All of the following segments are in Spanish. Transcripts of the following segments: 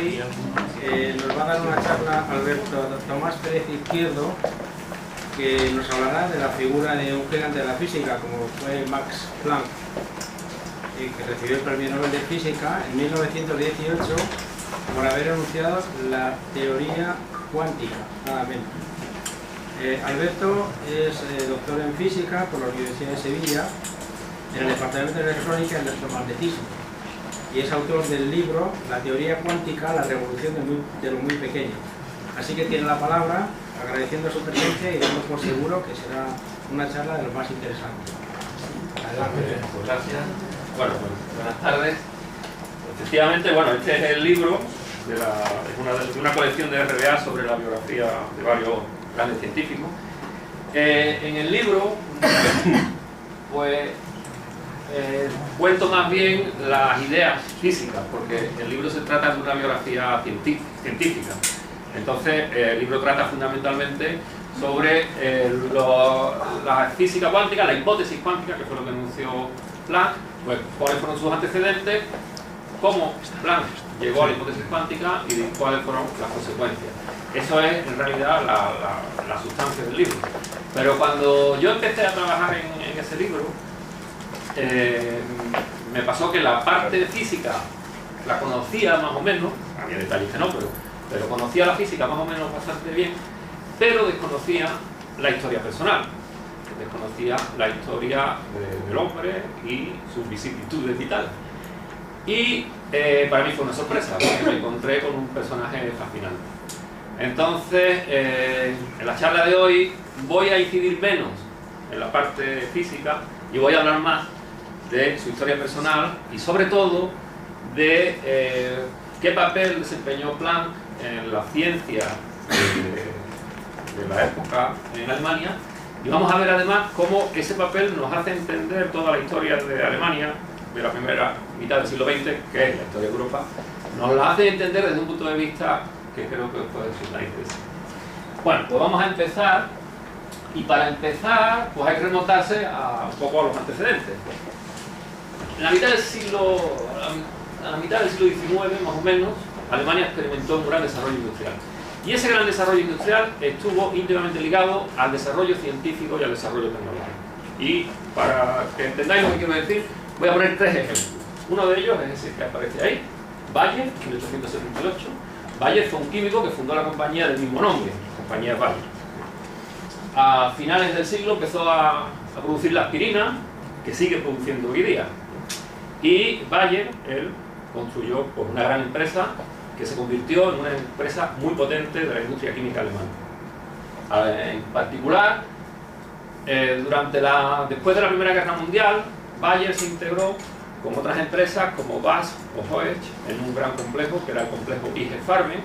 hoy nos va a dar una charla Alberto Tomás Pérez Izquierdo, que nos hablará de la figura de un gigante de la física como fue Max Planck, que recibió el Premio Nobel de Física en 1918 por haber enunciado la teoría cuántica, nada menos. Alberto es doctor en física por la Universidad de Sevilla, en el Departamento de Electrónica y Electromagnetismo, y es autor del libro La teoría cuántica, la revolución de lo muy pequeño. Así que tiene la palabra, agradeciendo su presencia y dando por seguro que será una charla de lo más interesante. Adelante. Pues gracias. Bueno, buenas tardes. Efectivamente, bueno, este es el libro de una colección de RBA sobre la biografía de varios grandes científicos. En el libro, pues, cuento más bien las ideas físicas, porque el libro se trata de una biografía científica. Entonces, el libro trata fundamentalmente sobre la física cuántica, la hipótesis cuántica, que fue lo que anunció Planck, pues cuáles fueron sus antecedentes, cómo Planck llegó a la hipótesis cuántica y cuáles fueron las consecuencias. Eso es en realidad la sustancia del libro. Pero cuando yo empecé a trabajar en ese libro, me pasó que la parte física la conocía más o menos, había detalles que no, pero conocía la física más o menos bastante bien, pero desconocía la historia personal, desconocía la historia del hombre y sus vicisitudes vitales. Y para mí fue una sorpresa, porque me encontré con un personaje fascinante. Entonces, en la charla de hoy voy a incidir menos en la parte física y voy a hablar más de su historia personal y sobre todo de qué papel desempeñó Planck en la ciencia de la época en Alemania, y vamos a ver además cómo ese papel nos hace entender toda la historia de Alemania de la primera mitad del siglo XX, que es la historia de Europa, nos la hace entender desde un punto de vista que creo que puede resultar interesante. Bueno, pues vamos a empezar, y para empezar pues hay que remontarse un poco a los antecedentes. En la mitad del siglo, a la mitad del siglo XIX, más o menos, Alemania experimentó un gran desarrollo industrial. Y ese gran desarrollo industrial estuvo íntimamente ligado al desarrollo científico y al desarrollo tecnológico. Y para que entendáis lo que quiero decir, voy a poner tres ejemplos. Uno de ellos es ese que aparece ahí, Bayer, en 1878. Bayer fue un químico que fundó la compañía del mismo nombre, la compañía Bayer. A finales del siglo empezó a producir la aspirina, que sigue produciendo hoy día. Y Bayer, él construyó pues, una gran empresa que se convirtió en una empresa muy potente de la industria química alemana. En particular, después de la Primera Guerra Mundial, Bayer se integró con otras empresas como BASF o Hoechst en un gran complejo, que era el complejo IG Farben,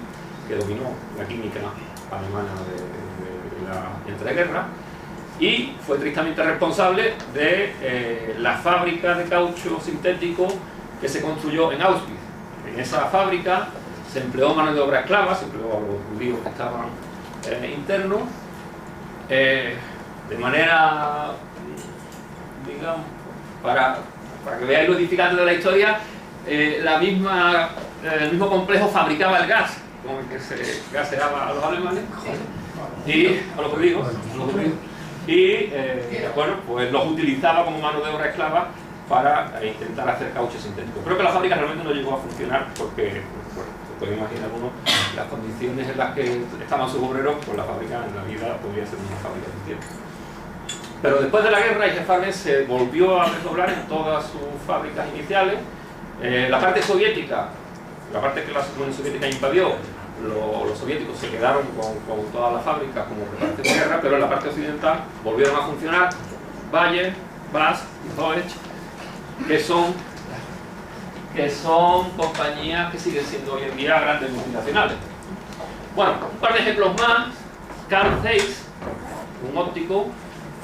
que dominó la química alemana de la entreguerra, y fue tristemente responsable de la fábrica de caucho sintético que se construyó en Auschwitz. En esa fábrica se empleó mano de obra esclava, se empleó a los judíos que estaban internos, de manera, digamos, para que veáis lo edificante de la historia, el mismo complejo fabricaba el gas con el que se gaseaba a los alemanes y a los judíos. Y bueno, pues los utilizaba como mano de obra esclava para intentar hacer caucho sintético. Creo que la fábrica realmente no llegó a funcionar porque, bueno, se puede imaginar uno las condiciones en las que estaban sus obreros, pues la fábrica en la vida podría ser una fábrica de tiempo. Pero después de la guerra, IG Farben se volvió a redoblar en todas sus fábricas iniciales. La parte soviética, la parte que la Unión Soviética invadió, los soviéticos se quedaron con todas las fábricas como preparación de guerra, pero en la parte occidental volvieron a funcionar Bayer, BASF y Hoechst, que son compañías que siguen siendo hoy en día grandes multinacionales. Bueno, un par de ejemplos más. Carl Zeiss, un óptico,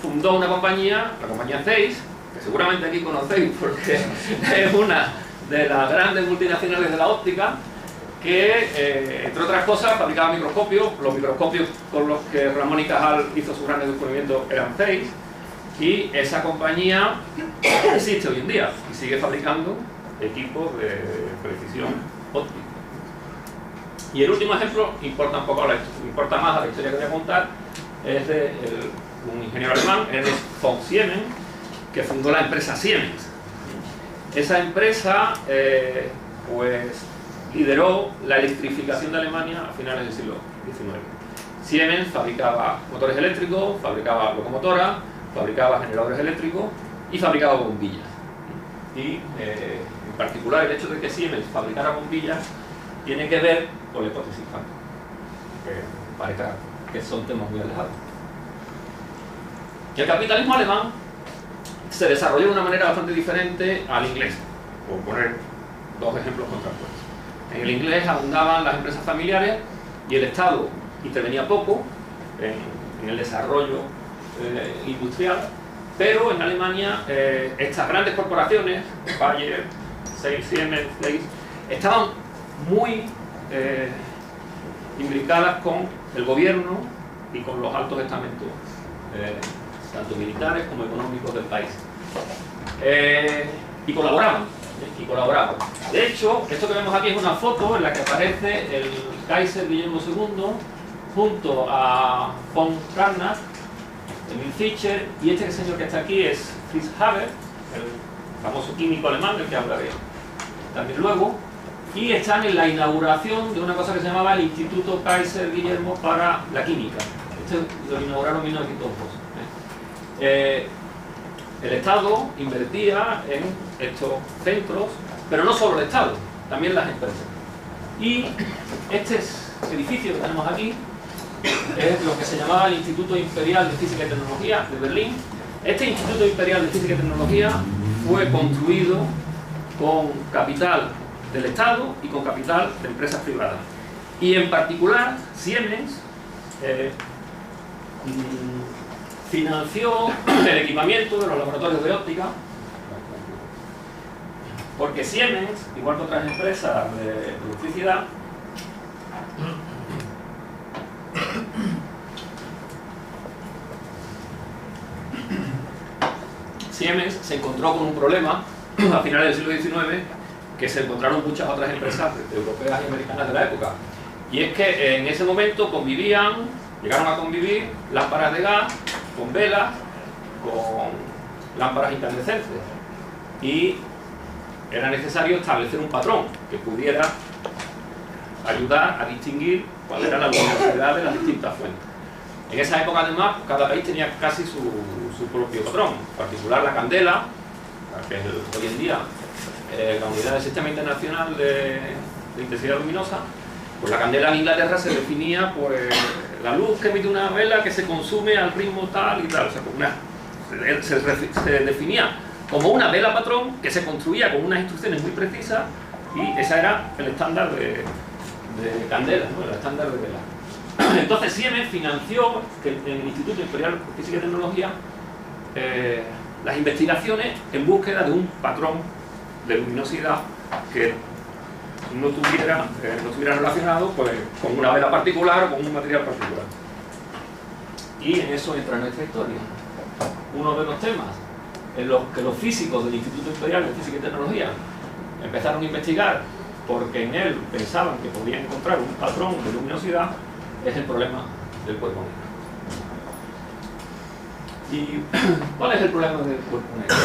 fundó una compañía, la compañía Zeiss, que seguramente aquí conocéis porque es una de las grandes multinacionales de la óptica, que entre otras cosas fabricaba microscopios. Los microscopios con los que Ramón y Cajal hizo sus grandes descubrimientos eran Zeiss, y esa compañía existe hoy en día y sigue fabricando equipos de precisión óptica. Y el último ejemplo importa más a la historia que voy a contar, es de un ingeniero alemán, Ernst von Siemens, que fundó la empresa Siemens. Esa empresa pues lideró la electrificación de Alemania a finales del siglo XIX. Siemens fabricaba motores eléctricos, fabricaba locomotoras, fabricaba generadores eléctricos y fabricaba bombillas. Y en particular el hecho de que Siemens fabricara bombillas tiene que ver con la hipótesis Quantum, que parezca que son temas muy alejados. Y el capitalismo alemán se desarrolló de una manera bastante diferente al inglés, por poner dos ejemplos contrapuestos. En el inglés abundaban las empresas familiares y el Estado intervenía poco en el desarrollo industrial, pero en Alemania estas grandes corporaciones, Bayer, Siemens, estaban muy imbricadas con el gobierno y con los altos estamentos, tanto militares como económicos del país. Y colaboraban. De hecho, esto que vemos aquí es una foto en la que aparece el Kaiser Guillermo II junto a von Karnac, Emil Fischer, y este señor que está aquí es Fritz Haber, el famoso químico alemán del que hablaré también luego, y están en la inauguración de una cosa que se llamaba el Instituto Kaiser Guillermo para la Química. Este lo inauguraron en 1902. El Estado invertía en estos centros, pero no solo el Estado, también las empresas. Y este edificio que tenemos aquí es lo que se llamaba el Instituto Imperial de Física y Tecnología de Berlín. Este Instituto Imperial de Física y Tecnología fue construido con capital del Estado y con capital de empresas privadas. Y en particular, Siemens financió el equipamiento de los laboratorios de óptica, porque Siemens, igual que otras empresas de electricidad, Siemens se encontró con un problema a finales del siglo XIX que se encontraron muchas otras empresas europeas y americanas de la época. Y es que en ese momento llegaron a convivir lámparas de gas con velas, con lámparas incandescentes. Y era necesario establecer un patrón que pudiera ayudar a distinguir cuál era la luminosidad de las distintas fuentes. En esa época, además, cada país tenía casi su propio patrón, en particular la candela, que es hoy en día la unidad del Sistema Internacional de Intensidad Luminosa. Pues la candela en Inglaterra se definía por la luz que emite una vela que se consume al ritmo tal y tal. O sea, se definía como una vela patrón que se construía con unas instrucciones muy precisas, y ese era el estándar de candela, ¿no? El estándar de vela. Entonces Siemens financió en el Instituto Imperial de Física y Tecnología las investigaciones en búsqueda de un patrón de luminosidad que no estuviera relacionado pues, con una vela particular o con un material particular. Y en eso entra nuestra historia. Uno de los temas en los que los físicos del Instituto Imperial de Física y Tecnología empezaron a investigar porque en él pensaban que podían encontrar un patrón de luminosidad es el problema del cuerpo negro. ¿Y cuál es el problema del cuerpo negro?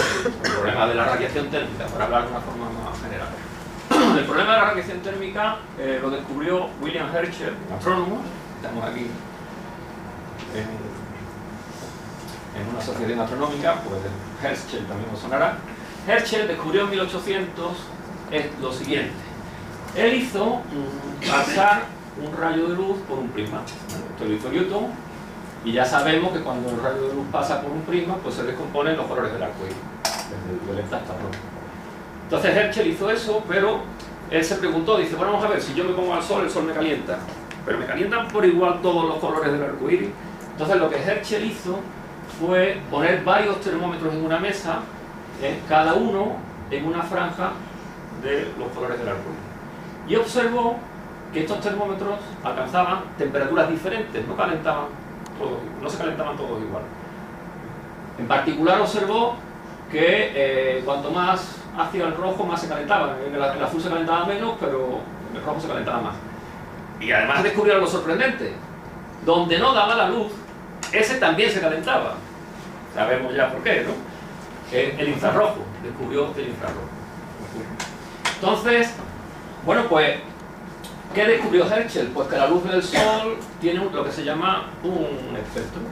El problema de la radiación térmica, para hablar de una forma más general. El problema de la radiación térmica lo descubrió William Herschel, astrónomo. Estamos aquí en una asociación astronómica, pues Herschel también os sonará. Herschel descubrió en 1800 lo siguiente. Él hizo pasar un rayo de luz por un prisma. Esto lo hizo Newton, y ya sabemos que cuando el rayo de luz pasa por un prisma, pues se descomponen los colores del arcoíris, desde el violeta hasta el rojo. Entonces Herschel hizo eso, pero él se preguntó, dice, bueno, vamos a ver, si yo me pongo al sol, el sol me calienta, pero me calientan por igual todos los colores del arcoíris. Entonces lo que Herschel hizo fue poner varios termómetros en una mesa, cada uno en una franja de los colores del arcoíris. Y observó que estos termómetros alcanzaban temperaturas diferentes, no se calentaban todos igual. En particular observó que cuanto más hacia el rojo más se calentaba. En el azul se calentaba menos, pero en el rojo se calentaba más. Y además descubrió algo sorprendente. Donde no daba la luz, ese también se calentaba. Sabemos ya por qué, ¿no? El infrarrojo, descubrió el infrarrojo. Entonces, bueno, pues, ¿qué descubrió Herschel? Pues que la luz del Sol tiene lo que se llama un espectro.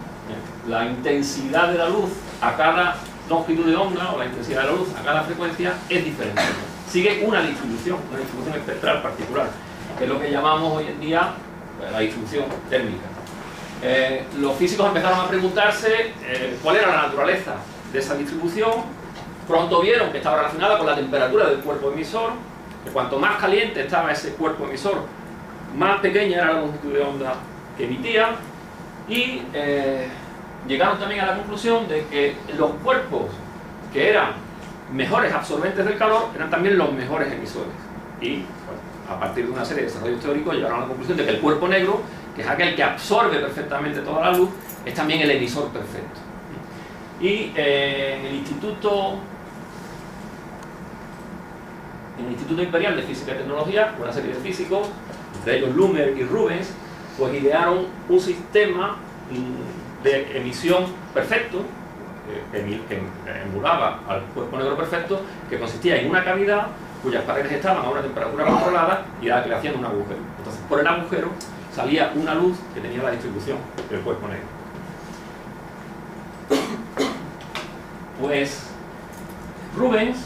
La intensidad de la luz a cada longitud de onda, o la intensidad de la luz a cada frecuencia, es diferente. Sigue una distribución espectral particular, que es lo que llamamos hoy en día la distribución térmica. Los físicos empezaron a preguntarse cuál era la naturaleza de esa distribución. Pronto vieron que estaba relacionada con la temperatura del cuerpo emisor, que cuanto más caliente estaba ese cuerpo emisor, más pequeña era la longitud de onda que emitía, y llegaron también a la conclusión de que los cuerpos que eran mejores absorbentes del calor eran también los mejores emisores. Y bueno, a partir de una serie de desarrollos teóricos llegaron a la conclusión de que el cuerpo negro, que es aquel que absorbe perfectamente toda la luz, es también el emisor perfecto. Y en el Instituto Imperial de Física y Tecnología, una serie de físicos, entre ellos Lummer y Rubens, pues idearon un sistema de emisión perfecto, que emulaba al cuerpo negro perfecto, que consistía en una cavidad cuyas paredes estaban a una temperatura controlada y a la que le hacían un agujero. Entonces, por el agujero salía una luz que tenía la distribución del cuerpo negro. Pues Rubens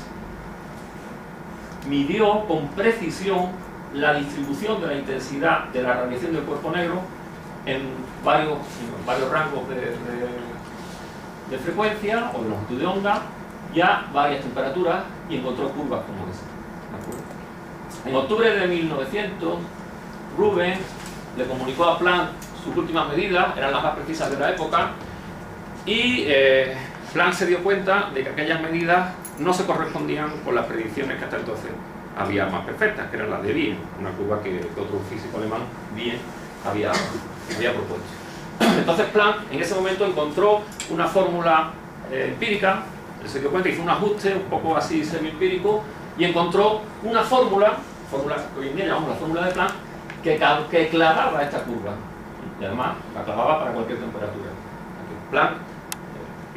midió con precisión la distribución de la intensidad de la radiación del cuerpo negro en varios rangos de frecuencia o de longitud de onda y a varias temperaturas, y encontró curvas como esa. En octubre de 1900, Rubens le comunicó a Planck sus últimas medidas, eran las más precisas de la época, y Planck se dio cuenta de que aquellas medidas no se correspondían con las predicciones que hasta entonces había más perfectas, que eran las de Wien, una curva que otro físico alemán, Wien, había propuesto. Entonces Planck en ese momento encontró una fórmula empírica, él se dio cuenta, hizo un ajuste un poco así semi-empírico y encontró una fórmula que hoy en día llamamos la fórmula de Planck, que clavaba esta curva, y además la clavaba para cualquier temperatura. Planck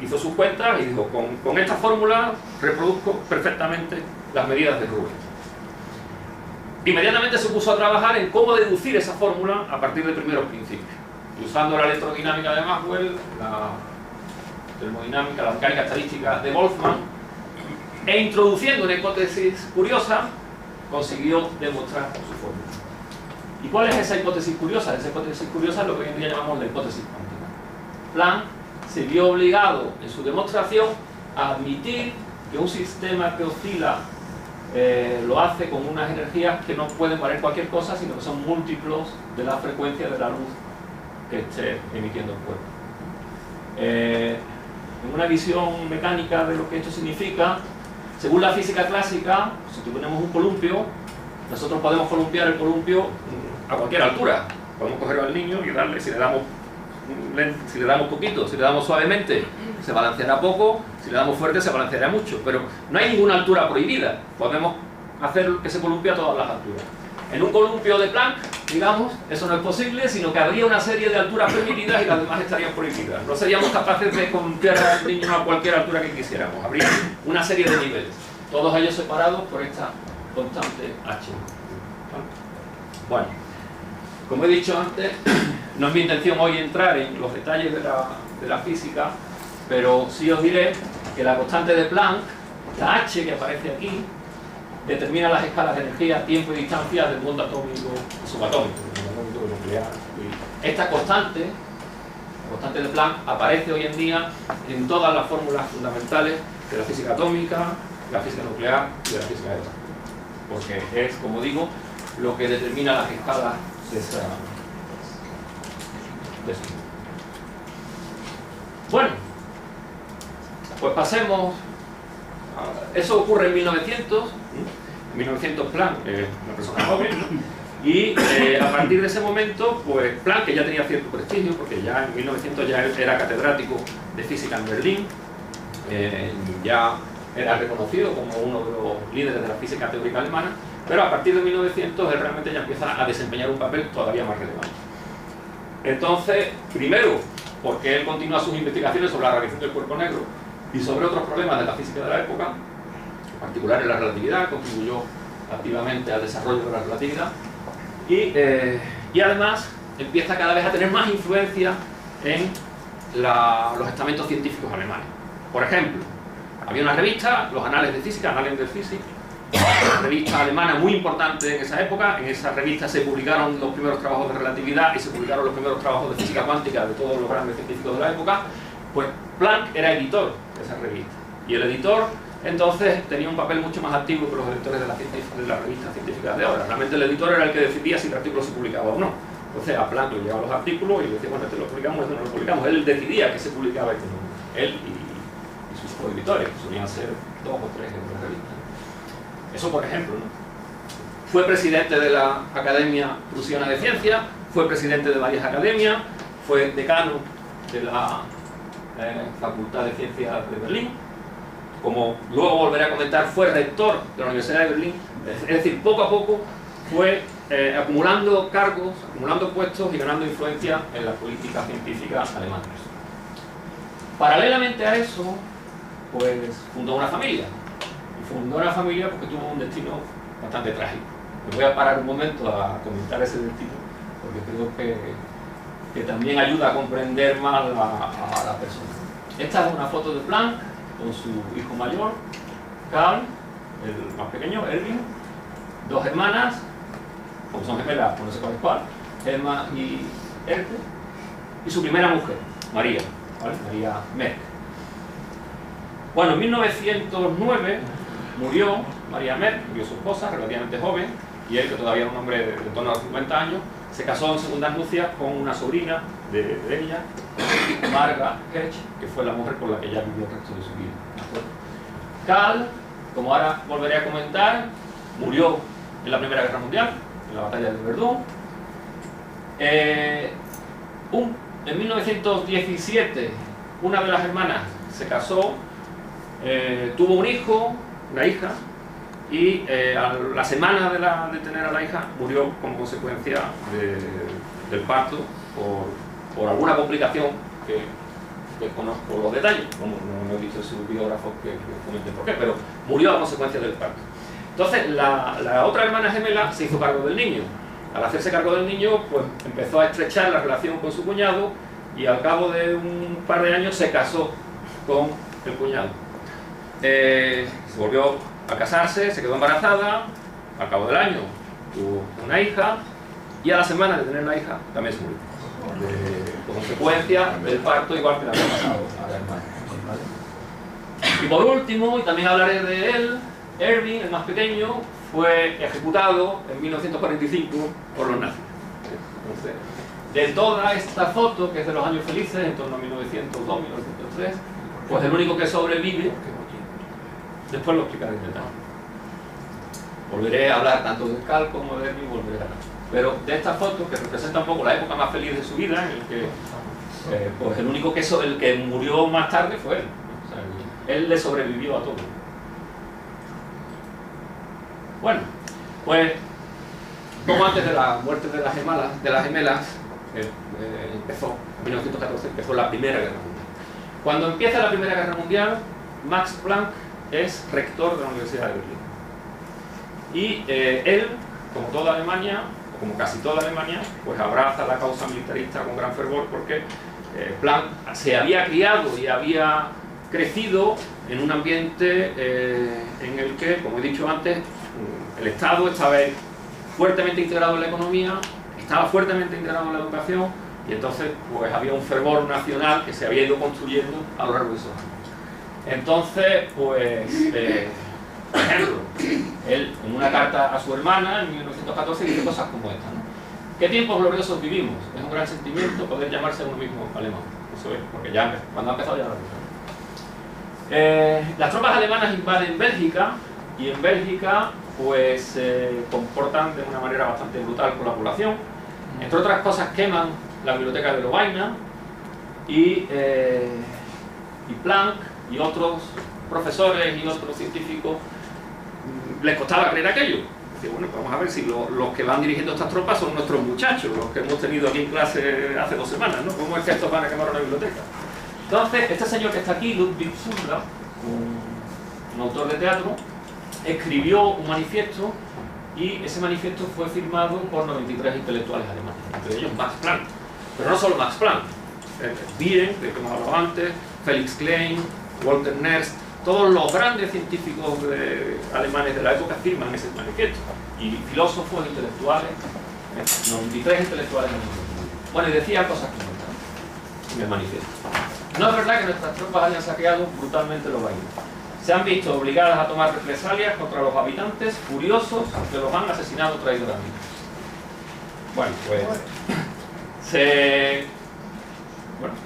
hizo sus cuentas y dijo, con esta fórmula reproduzco perfectamente las medidas de Rubens. Inmediatamente se puso a trabajar en cómo deducir esa fórmula a partir de primeros principios. Y usando la electrodinámica de Maxwell, la termodinámica, la mecánica estadística de Boltzmann, e introduciendo una hipótesis curiosa, consiguió demostrar su fórmula. ¿Y cuál es esa hipótesis curiosa? Esa hipótesis curiosa es lo que hoy en día llamamos la hipótesis cuántica. Planck se vio obligado en su demostración a admitir que un sistema que oscila lo hace con unas energías que no pueden valer cualquier cosa, sino que son múltiplos de la frecuencia de la luz que esté emitiendo el cuerpo. En una visión mecánica de lo que esto significa, según la física clásica, si tenemos un columpio, nosotros podemos columpiar el columpio a cualquier altura. Podemos coger al niño y darle, si le damos poquito, si le damos suavemente, se balanceará poco, si le damos fuerte, se balanceará mucho, pero no hay ninguna altura prohibida. Podemos hacer que se columpie a todas las alturas. En un columpio de Planck, digamos, eso no es posible, sino que habría una serie de alturas permitidas y las demás estarían prohibidas. No seríamos capaces de columpiar al niño a cualquier altura que quisiéramos. Habría una serie de niveles, todos ellos separados por esta constante h. Bueno, como he dicho antes, no es mi intención hoy entrar en los detalles de la física, pero sí os diré que la constante de Planck, la h que aparece aquí, determina las escalas de energía, tiempo y distancia del mundo atómico y subatómico, del mundo nuclear. Esta constante, la constante de Planck, aparece hoy en día en todas las fórmulas fundamentales de la física atómica, la física nuclear y de la física de la partículas, porque es, como digo, lo que determina las escalas de esa. Bueno, pues pasemos. Eso ocurre en 1900. En 1900 Planck es una persona joven, y a partir de ese momento, pues Planck, que ya tenía cierto prestigio, porque ya en 1900 ya era catedrático de física en Berlín, ya era reconocido como uno de los líderes de la física teórica alemana, Pero a partir de 1900 él realmente ya empieza a desempeñar un papel todavía más relevante. Entonces, primero, porque él continúa sus investigaciones sobre la radiación del cuerpo negro y sobre otros problemas de la física de la época, en particular en la relatividad, contribuyó activamente al desarrollo de la relatividad, y además empieza cada vez a tener más influencia en los estamentos científicos alemanes. Por ejemplo, había una revista, los Anales de Física, Annalen der Physik, una revista alemana muy importante en esa época. En esa revista se publicaron los primeros trabajos de relatividad y se publicaron los primeros trabajos de física cuántica de todos los grandes científicos de la época. Pues Planck era editor de esa revista, y el editor entonces tenía un papel mucho más activo que los editores de las revistas científicas de ahora. Realmente el editor era el que decidía si el artículo se publicaba o no. Entonces a Planck le llegaban los artículos y le decía, bueno, este lo publicamos, este no lo publicamos. Él decidía que se publicaba y que no. Él y sus coeditores, que solían ser 2 o 3 en la revista. Eso por ejemplo, ¿no? Fue presidente de la Academia Prusiana de Ciencias, fue presidente de varias academias, fue decano de la Facultad de Ciencias de Berlín. Como luego volveré a comentar, fue rector de la Universidad de Berlín. Es decir, poco a poco fue acumulando cargos, acumulando puestos y ganando influencia en la política científica alemana. Paralelamente a eso, pues fundó una familia. Y fundó una familia porque tuvo un destino bastante trágico. Me voy a parar un momento a comentar ese destino, porque creo que también ayuda a comprender más a la persona. Esta es una foto de Planck con su hijo mayor, Karl, el más pequeño, Erwin, 2 hermanas, como son gemelas, no sé cuál es cuál, Emma y Erke, y su primera mujer, María, ¿vale? María Merck. Bueno, en 1909 murió María Merck, murió su esposa, relativamente joven, y él, que todavía era un hombre de en torno a los 50 años, se casó en segundas nupcias con una sobrina de ella, Marga Hedge, que fue la mujer con la que ella vivió el resto de su vida. Karl, como ahora volveré a comentar, murió en la Primera Guerra Mundial, en la batalla de Verdún. En 1917, una de las hermanas se casó, tuvo un hijo, una hija, y a la semana de tener a la hija murió como consecuencia del parto por alguna complicación que conozco los detalles, como no he visto su biógrafo que comenten por qué, pero murió a consecuencia del parto. Entonces la otra hermana gemela se hizo cargo del niño. Al hacerse cargo del niño, pues empezó a estrechar la relación con su cuñado, y al cabo de un par de años se casó con el cuñado. Se volvió a casarse, se quedó embarazada, al cabo del año tuvo una hija, y a la semana de tener la hija también se murió. Como consecuencia del parto, igual que le había pasado a la hermana, ¿vale? Y por último, y también hablaré de él, Erwin, el más pequeño, fue ejecutado en 1945 por los nazis. Entonces, de toda esta foto, que es de los años felices, en torno a 1902, 1903, pues el único que sobrevive, después lo explicaré en detalle. Volveré a hablar tanto de Karl como de Erwin, volveré a hablar. Pero de esta foto, que representa un poco la época más feliz de su vida, en el que pues el único el que murió más tarde fue él. O sea, él le sobrevivió a todo. Bueno, pues poco antes de la muerte de las gemelas, empezó, en 1914 empezó la Primera Guerra Mundial. Cuando empieza la Primera Guerra Mundial, Max Planck es rector de la Universidad de Berlín. Y él, como toda Alemania, como casi toda Alemania, pues abraza la causa militarista con gran fervor, porque Planck se había criado y había crecido en un ambiente en el que, como he dicho antes, el Estado estaba fuertemente integrado en la economía, estaba fuertemente integrado en la educación, y entonces pues había un fervor nacional que se había ido construyendo a lo largo de esos años. Entonces, pues, por ejemplo, él en una carta a su hermana en 1914 dice cosas como esta, ¿no? ¿Qué tiempos gloriosos vivimos? Es un gran sentimiento poder llamarse a uno mismo alemán. Eso es, porque ya cuando ha empezado ya lo dice. Las tropas alemanas invaden Bélgica, y en Bélgica pues se comportan de una manera bastante brutal con la población. Entre otras cosas, queman la biblioteca de Lovaina, y Planck y otros profesores y otros científicos les costaba creer aquello. Dice, bueno, pues vamos a ver si los que van dirigiendo estas tropas son nuestros muchachos, los que hemos tenido aquí en clase hace 2 semanas, ¿no? ¿Cómo es que estos van a quemar una biblioteca? Entonces, este señor que está aquí, Ludwig Sundra, un autor de teatro, escribió un manifiesto y ese manifiesto fue firmado por 93 intelectuales alemanes, entre ellos Max Planck. Pero no solo Max Planck, Biren, de que hemos hablado antes, Felix Klein, Walter Nernst, todos los grandes científicos alemanes de la época firman ese manifiesto. Y filósofos, intelectuales, 93 intelectuales alemanes. Bueno, y decía cosas como en el manifiesto. No es verdad que nuestras tropas hayan saqueado brutalmente los bailes. Se han visto obligadas a tomar represalias contra los habitantes furiosos que los han asesinado traidoramente. Bueno,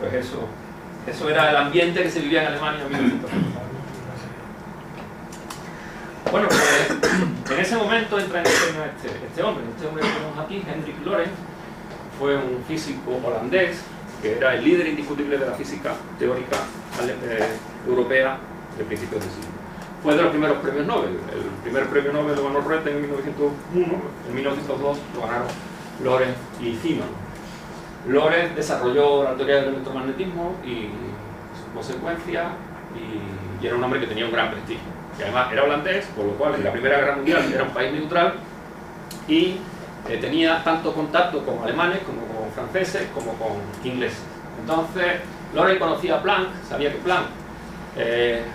pues eso era el ambiente que se vivía en Alemania en 1940. Bueno, pues en ese momento entra en escena este hombre que tenemos aquí, Hendrik Lorentz. Fue un físico holandés que era el líder indiscutible de la física teórica europea de principios del siglo. Fue de los primeros premios Nobel. El primer premio Nobel lo ganó Röntgen en 1901, en 1902 lo ganaron Lorentz y Zeeman. Lorentz desarrolló la teoría del electromagnetismo y sus consecuencias, y era un hombre que tenía un gran prestigio. Y además era holandés, por lo cual en la Primera Guerra Mundial era un país neutral y tenía tanto contacto con alemanes como con franceses como con ingleses. Entonces Lorentz conocía a Planck, sabía que Planck,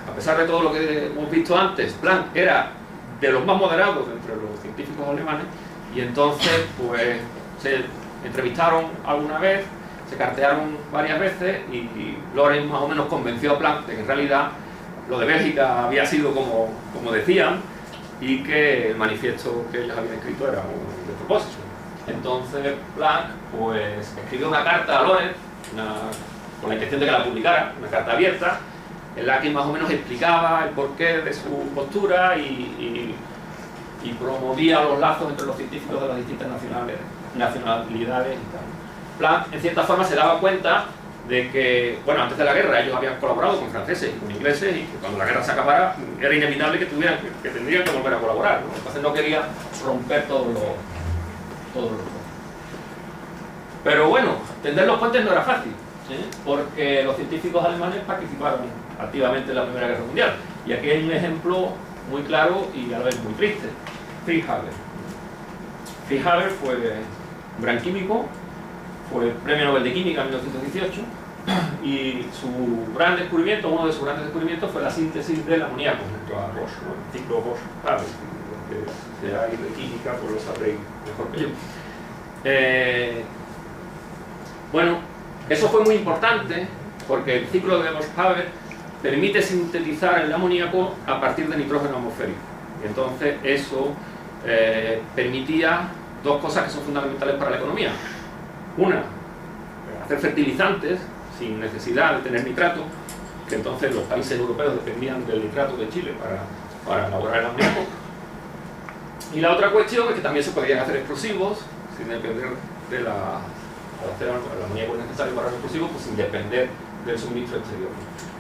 a pesar de todo lo que hemos visto antes, Planck era de los más moderados entre los científicos alemanes, y entonces pues se entrevistaron alguna vez, se cartearon varias veces y Lorentz más o menos convenció a Planck de que en realidad lo de Bélgica había sido como decían, y que el manifiesto que ellos habían escrito era un despropósito. Entonces Planck pues escribió una carta a Lorentz con la intención de que la publicara, una carta abierta, en la que más o menos explicaba el porqué de su postura y promovía los lazos entre los científicos de las distintas nacionalidades y tal. Planck en cierta forma se daba cuenta de que, bueno, antes de la guerra ellos habían colaborado con franceses y con ingleses, y que cuando la guerra se acabara era inevitable que tendrían que volver a colaborar, ¿no? Entonces no quería romper todos los puentes. Pero bueno, tender los puentes no era fácil, ¿sí? Porque los científicos alemanes participaron activamente en la Primera Guerra Mundial. Y aquí hay un ejemplo muy claro y a la vez muy triste. Fritz Haber. Fritz Haber fue un gran químico, fue Premio Nobel de Química en 1918, y su gran descubrimiento, uno de sus grandes descubrimientos, fue la síntesis del amoníaco junto a Bosch, ¿no? El ciclo Bosch-Haber. Que sea de química, pues lo sabréis mejor que yo. Bueno, eso fue muy importante porque el ciclo de Bosch-Haber permite sintetizar el amoníaco a partir de nitrógeno atmosférico. Y entonces eso permitía dos cosas que son fundamentales para la economía. Una, hacer fertilizantes sin necesidad de tener nitrato, que entonces los países europeos dependían del nitrato de Chile para elaborar el amoníaco. Y la otra cuestión es que también se podían hacer explosivos sin depender de el amoníaco necesario para los explosivos, pues sin depender del suministro exterior.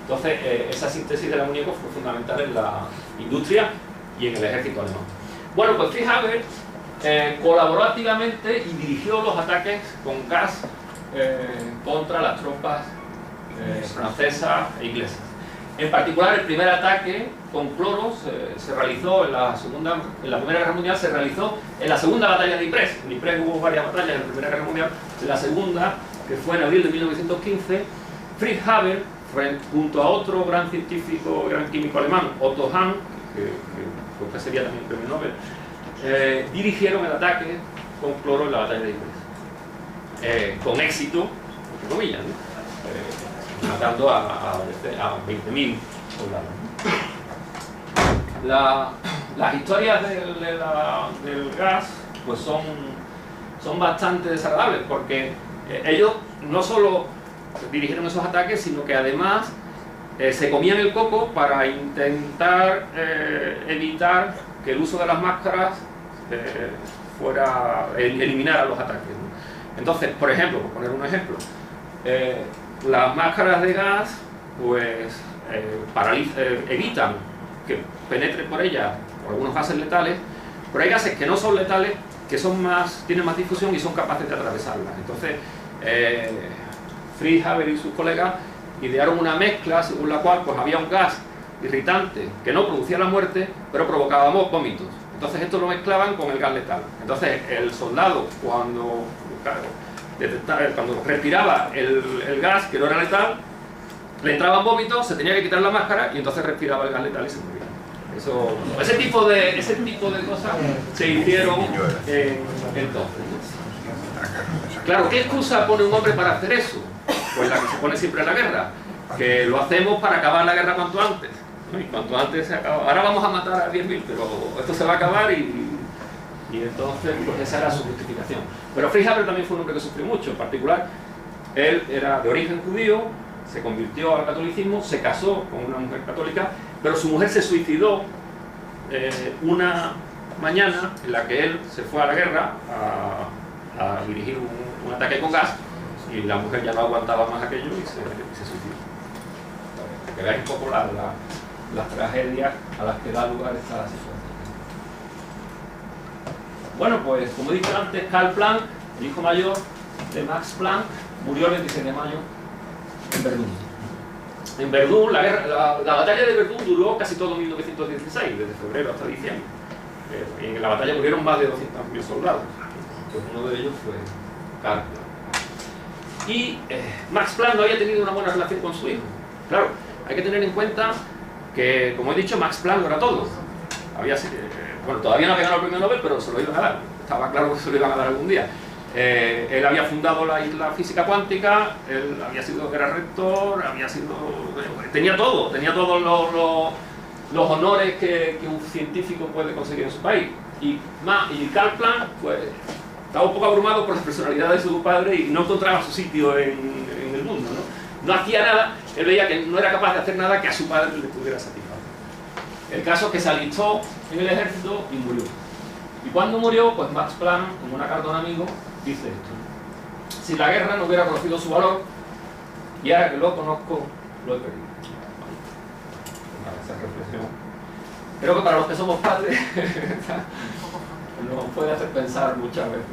Entonces, esa síntesis del amoníaco fue fundamental en la industria y en el ejército alemán. Bueno, pues Fritz Haber colaboró activamente y dirigió los ataques con gas contra las tropas francesas e inglesas. En particular, el primer ataque con cloro se realizó en la Primera Guerra Mundial, se realizó en la segunda batalla de Ypres. En Ypres hubo varias batallas en la Primera Guerra Mundial. En la segunda, que fue en abril de 1915, Fritz Haber, junto a otro gran científico, gran químico alemán, Otto Hahn, que sería también premio Nobel, dirigieron el ataque con cloro en la batalla de Ypres. Con éxito, entre comillas, ¿no? Matando a 20.000 soldados. Las historias del gas pues son bastante desagradables, porque ellos no solo dirigieron esos ataques, sino que además se comían el coco para intentar evitar que el uso de las máscaras eliminara los ataques, ¿no? Entonces, por ejemplo, por poner un ejemplo, las máscaras de gas pues evitan que penetren por ellas algunos gases letales, Pero hay gases que no son letales, que son tienen más difusión y son capaces de atravesarlas. Entonces, Fritz Haber y sus colegas idearon una mezcla según la cual pues, había un gas irritante que no producía la muerte, pero provocaba vómitos. Entonces esto lo mezclaban con el gas letal. Entonces el soldado cuando respiraba el gas que no era letal, le entraban vómitos, se tenía que quitar la máscara y entonces respiraba el gas letal y se moría. Ese tipo de cosas se hicieron entonces. Claro, ¿qué excusa pone un hombre para hacer eso? Pues la que se pone siempre en la guerra, que lo hacemos para acabar la guerra cuanto antes, ¿no? Y cuanto antes se acaba. Ahora vamos a matar a 10.000, pero esto se va a acabar y entonces pues esa era su justificación. Pero Fritz Haber también fue un hombre que sufrió mucho. En particular, él era de origen judío, se convirtió al catolicismo, se casó con una mujer católica, pero su mujer se suicidó una mañana en la que él se fue a la guerra a dirigir un ataque con gas, y la mujer ya no aguantaba más aquello y se suicidó. Para que veáis un poco las tragedias a las que da lugar esta situación. Bueno, pues como he dicho antes, Karl Planck, el hijo mayor de Max Planck, murió el 26 de mayo en Verdún. En Verdún, la batalla de Verdún duró casi todo 1916, desde febrero hasta diciembre. Y en la batalla murieron más de 200.000 soldados. Pues uno de ellos fue Karl Planck. Y Max Planck no había tenido una buena relación con su hijo. Claro, hay que tener en cuenta que, como he dicho, Max Planck no era todo. Bueno, todavía no había ganado el premio Nobel, pero se lo iban a dar. Estaba claro que se lo iban a dar algún día. Él había fundado la física cuántica, él era rector, tenía todos los honores que un científico puede conseguir en su país. Y Karl Planck, pues, estaba un poco abrumado por la personalidad de su padre y no encontraba su sitio en el mundo, ¿no? No hacía nada, él veía que no era capaz de hacer nada que a su padre le pudiera satisfacer. El caso es que se alistó en el ejército y murió. Y cuando murió, pues Max Planck, en una carta a un amigo, dice esto: si la guerra no hubiera conocido su valor, y ahora que lo conozco, lo he perdido. Esa reflexión. Creo que para los que somos padres nos puede hacer pensar muchas veces.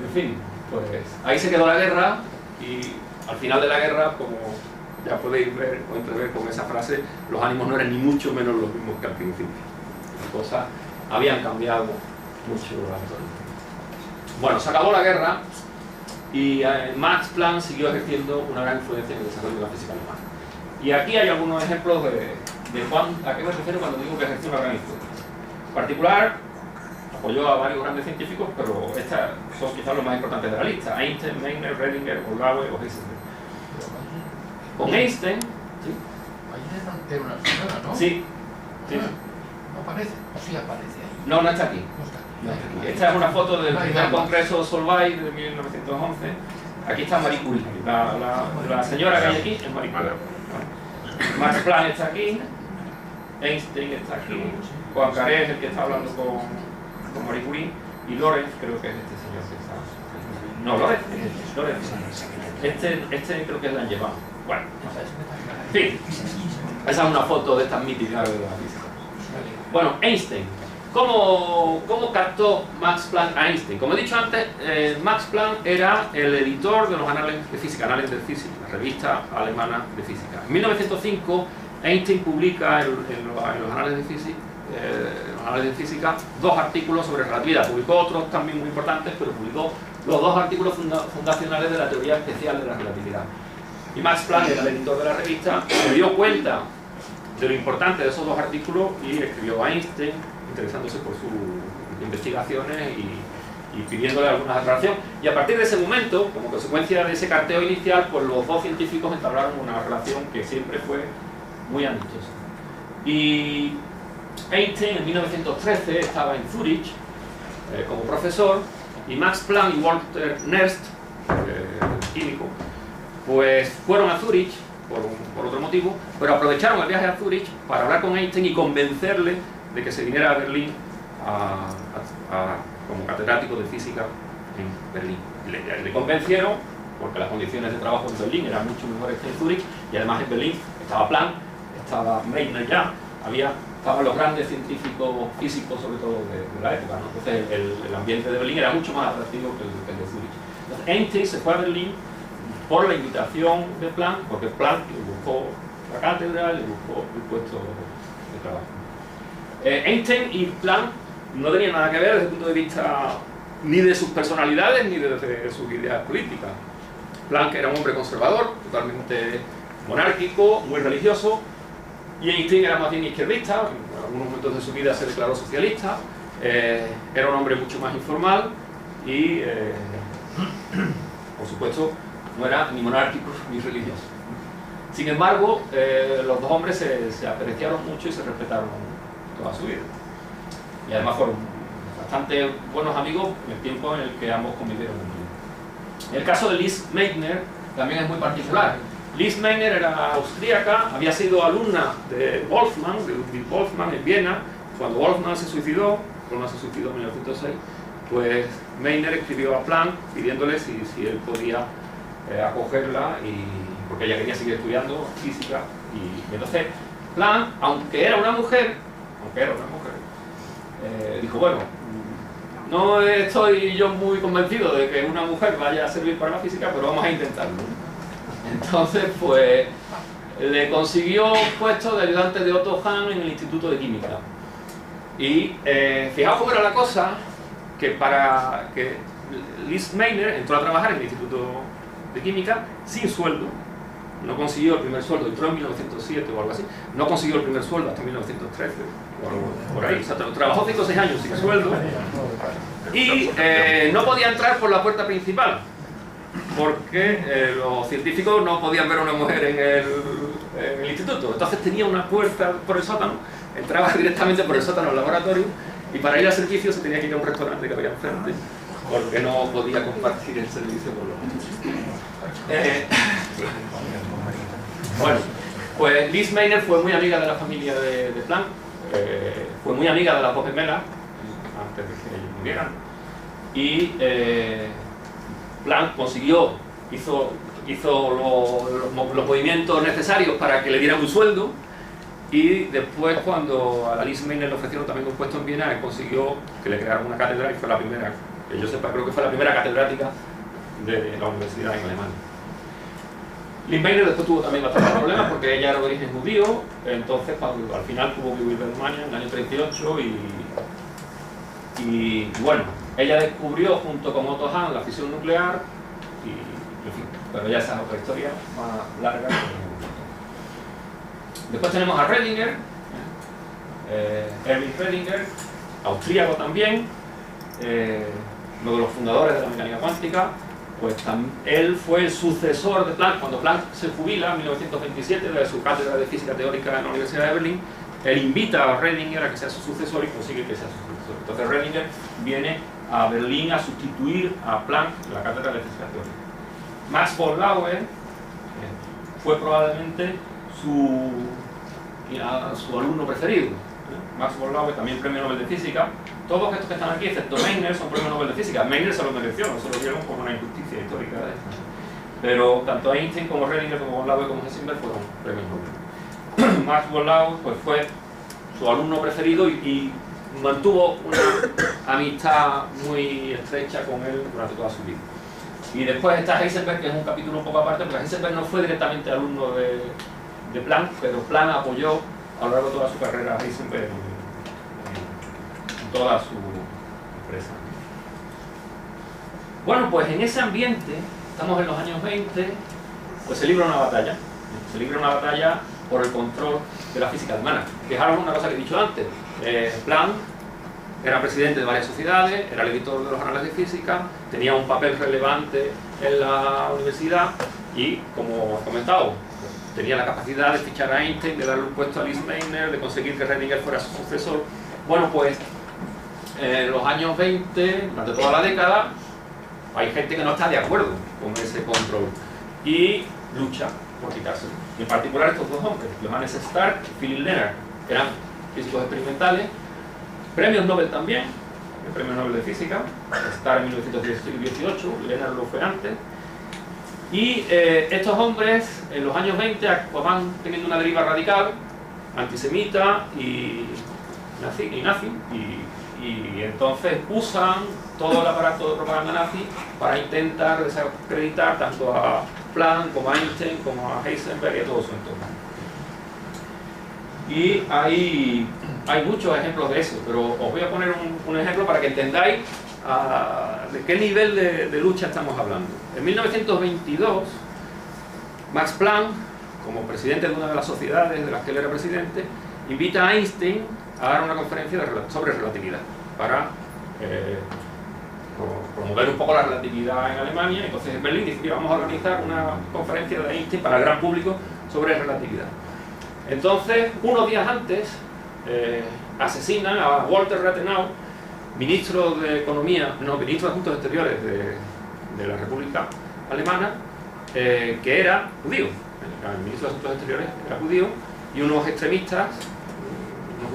En fin, pues ahí se quedó la guerra, y al final de la guerra, como ya podéis ver o entrever con esa frase, los ánimos no eran ni mucho menos los mismos que al principio. Las cosas habían cambiado mucho actualmente. Bueno, se acabó la guerra y Max Planck siguió ejerciendo una gran influencia en el desarrollo de la física alemana. Y aquí hay algunos ejemplos de a qué me refiero cuando digo que ejerció una gran influencia. En particular, apoyó a varios grandes científicos, pero estos son quizás los más importantes de la lista: Einstein, Meitner, Redinger, Olgaue o Heisenberg. Con Einstein... ¿sí? Era una señora, ¿no? Sí. Sí. No aparece, o sí aparece ahí. No, no está aquí. No está aquí. No está aquí. Esta es una foto del primer congreso Solvay de 1911. Aquí está Marie Curie. La señora que hay aquí es Marie Curie. Max Planck está aquí. Einstein está aquí. Poincaré es el que está hablando con Marie Curie. Y Lorentz creo que es este señor que está... No, Lorentz. Este creo que es Langevin. Bueno, no sé. En fin, esa es una foto de estas míticas de la física. Bueno, Einstein. ¿Cómo captó Max Planck a Einstein? Como he dicho antes, Max Planck era el editor de los Anales de Física, Anales de Física, la revista alemana de física. En 1905, Einstein publica en los Anales de Física 2 artículos sobre relatividad. Publicó otros también muy importantes, pero publicó los 2 artículos fundacionales de la teoría especial de la relatividad. Y Max Planck era el editor de la revista, se dio cuenta de lo importante de esos 2 artículos y escribió a Einstein, interesándose por sus investigaciones y pidiéndole alguna aclaración. Y a partir de ese momento, como consecuencia de ese carteo inicial, pues los 2 científicos entablaron una relación que siempre fue muy amistosa. Y Einstein en 1913 estaba en Zúrich como profesor, y Max Planck y Walter Nernst, químico, pues fueron a Zúrich por otro motivo, pero aprovecharon el viaje a Zúrich para hablar con Einstein y convencerle de que se viniera a Berlín como catedrático de física en Berlín. Le convencieron porque las condiciones de trabajo en Berlín eran mucho mejores que en Zúrich, y además en Berlín estaba Planck, estaba Meitner ya, había estaban los grandes científicos físicos, sobre todo de la época, ¿no? Entonces el ambiente de Berlín era mucho más atractivo que el de Zúrich. Entonces Einstein se fue a Berlín por la invitación de Planck, porque Planck le buscó la cátedra, le buscó el puesto de trabajo. Einstein y Planck no tenían nada que ver desde el punto de vista ni de sus personalidades ni de sus ideas políticas. Planck era un hombre conservador, totalmente monárquico, muy religioso, y Einstein era más bien izquierdista, en algunos momentos de su vida se declaró socialista, era un hombre mucho más informal y, por supuesto, no era ni monárquico ni religioso. Sin embargo, los dos hombres se apreciaron mucho y se respetaron toda su vida. Y además fueron bastante buenos amigos en el tiempo en el que ambos convivieron. El caso de Lise Meitner también es muy particular. Lise Meitner era austríaca, había sido alumna de Wolfgang, de Ludwig Wolfgang en Viena. Cuando Wolfgang se suicidó en 1906, pues Meitner escribió a Planck pidiéndole si él podía acogerla, porque ella quería seguir estudiando física. Y entonces Planck, aunque era una mujer, dijo, bueno, no estoy yo muy convencido de que una mujer vaya a servir para la física, pero vamos a intentarlo. Entonces, pues, le consiguió un puesto de ayudante de Otto Hahn en el Instituto de Química. Y fijaos cómo era la cosa, que para que Lise Meitner entró a trabajar en el Instituto de Química sin sueldo, no consiguió el primer sueldo, entró en 1907 o algo así, no consiguió el primer sueldo hasta 1913, o algo por ahí, o sea, trabajó 5 o 6 años sin sueldo, y no podía entrar por la puerta principal, porque los científicos no podían ver a una mujer en el instituto. Entonces tenía una puerta por el sótano, entraba directamente por el sótano al laboratorio, y para ir al servicio se tenía que ir a un restaurante que había enfrente, porque no podía compartir el servicio con los otros. Bueno, pues Lise Meitner fue muy amiga de la familia de Planck, fue muy amiga de las dos gemelas antes de que ellos murieran, y Planck hizo los movimientos necesarios para que le dieran un sueldo, y después, cuando a la Lise Meitner le ofrecieron también un puesto en Viena, él consiguió que le crearan una cátedra, y fue la primera, que yo sepa, creo que fue la primera catedrática de la universidad en Alemania. Lise Meitner después tuvo también bastantes problemas porque ella era de origen judío, entonces al final tuvo que huir de Alemania en el año 38 y bueno, ella descubrió junto con Otto Hahn la fisión nuclear y en fin, pero ya esa es otra historia más larga. Después tenemos a Redinger, Erwin Redinger, austríaco también, uno de los fundadores de la mecánica cuántica. Pues él fue el sucesor de Planck. Cuando Planck se jubila en 1927 de su cátedra de física teórica en la Universidad de Berlín, él invita a Redinger a que sea su sucesor y consigue que sea su sucesor. Entonces Redinger viene a Berlín a sustituir a Planck en la cátedra de física teórica. Max von Laue fue probablemente su alumno preferido. Max von Laue, también premio Nobel de Física. Todos estos que están aquí, excepto Meitner, son premios Nobel de Física. Meitner se lo mereció, no se lo dieron por una injusticia histórica de esta. Pero tanto Einstein como Redinger, como von Laue, como Heisenberg fueron premios Nobel. Max von Laue pues, fue su alumno preferido y mantuvo una amistad muy estrecha con él durante toda su vida. Y después está Heisenberg, que es un capítulo un poco aparte, porque Heisenberg no fue directamente alumno de Planck, pero Planck apoyó a lo largo de toda su carrera a Heisenberg en toda su empresa. Bueno, pues en ese ambiente, estamos en los años 20, pues se libra una batalla. Se libra una batalla por el control de la física alemana. Fijaros una cosa que he dicho antes. Planck era presidente de varias sociedades, era el editor de los anales de física, tenía un papel relevante en la universidad y, como he comentado, tenía la capacidad de fichar a Einstein, de darle un puesto a Lise Meitner, de conseguir que Redinger fuera su sucesor. Bueno, pues en los años 20, durante toda la década, hay gente que no está de acuerdo con ese control y lucha por quitárselo. Y en particular estos dos hombres, Johannes Stark y Philipp Lenard, que eran físicos experimentales, premios Nobel también, el premio Nobel de Física, Stark en 1918, Lenard lo fue antes. Y estos hombres en los años 20 van teniendo una deriva radical antisemita y nazi, y entonces usan todo el aparato de propaganda nazi para intentar desacreditar tanto a Planck como a Einstein como a Heisenberg y a todo su entorno. Y hay muchos ejemplos de eso, pero os voy a poner un ejemplo para que entendáis de qué nivel de lucha estamos hablando. En 1922, Max Planck, como presidente de una de las sociedades de las que él era presidente, invita a Einstein a dar una conferencia sobre relatividad para promover un poco la relatividad en Alemania. Entonces en Berlín dice que vamos a organizar una conferencia de Einstein para el gran público sobre relatividad. Entonces, unos días antes, asesinan a Walter Rathenau, ministro de ministro de Asuntos Exteriores de la República Alemana, que era judío. El ministro de Asuntos Exteriores era judío, y unos extremistas, unos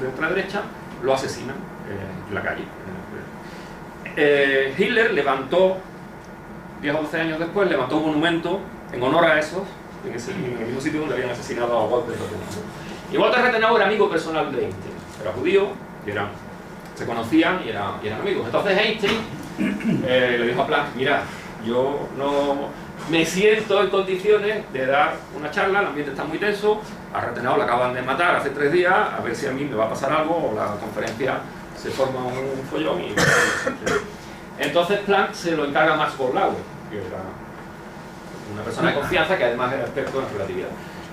de ultraderecha, lo asesinan en la calle. Hitler levantó, 10 o 12 años después, levantó un monumento en honor a esos, en el mismo sitio donde habían asesinado a Walter Rathenau. Y Walter Rathenau era amigo personal de Einstein, era judío, y se conocían y eran amigos. Entonces Einstein le dijo a Planck: mira, yo no me siento en condiciones de dar una charla, el ambiente está muy tenso, a Rathenau la acaban de matar hace 3 días, a ver si a mí me va a pasar algo, o la conferencia se forma un follón. Entonces Planck se lo encarga a Max Born, que era una persona de confianza que además era experto en relatividad.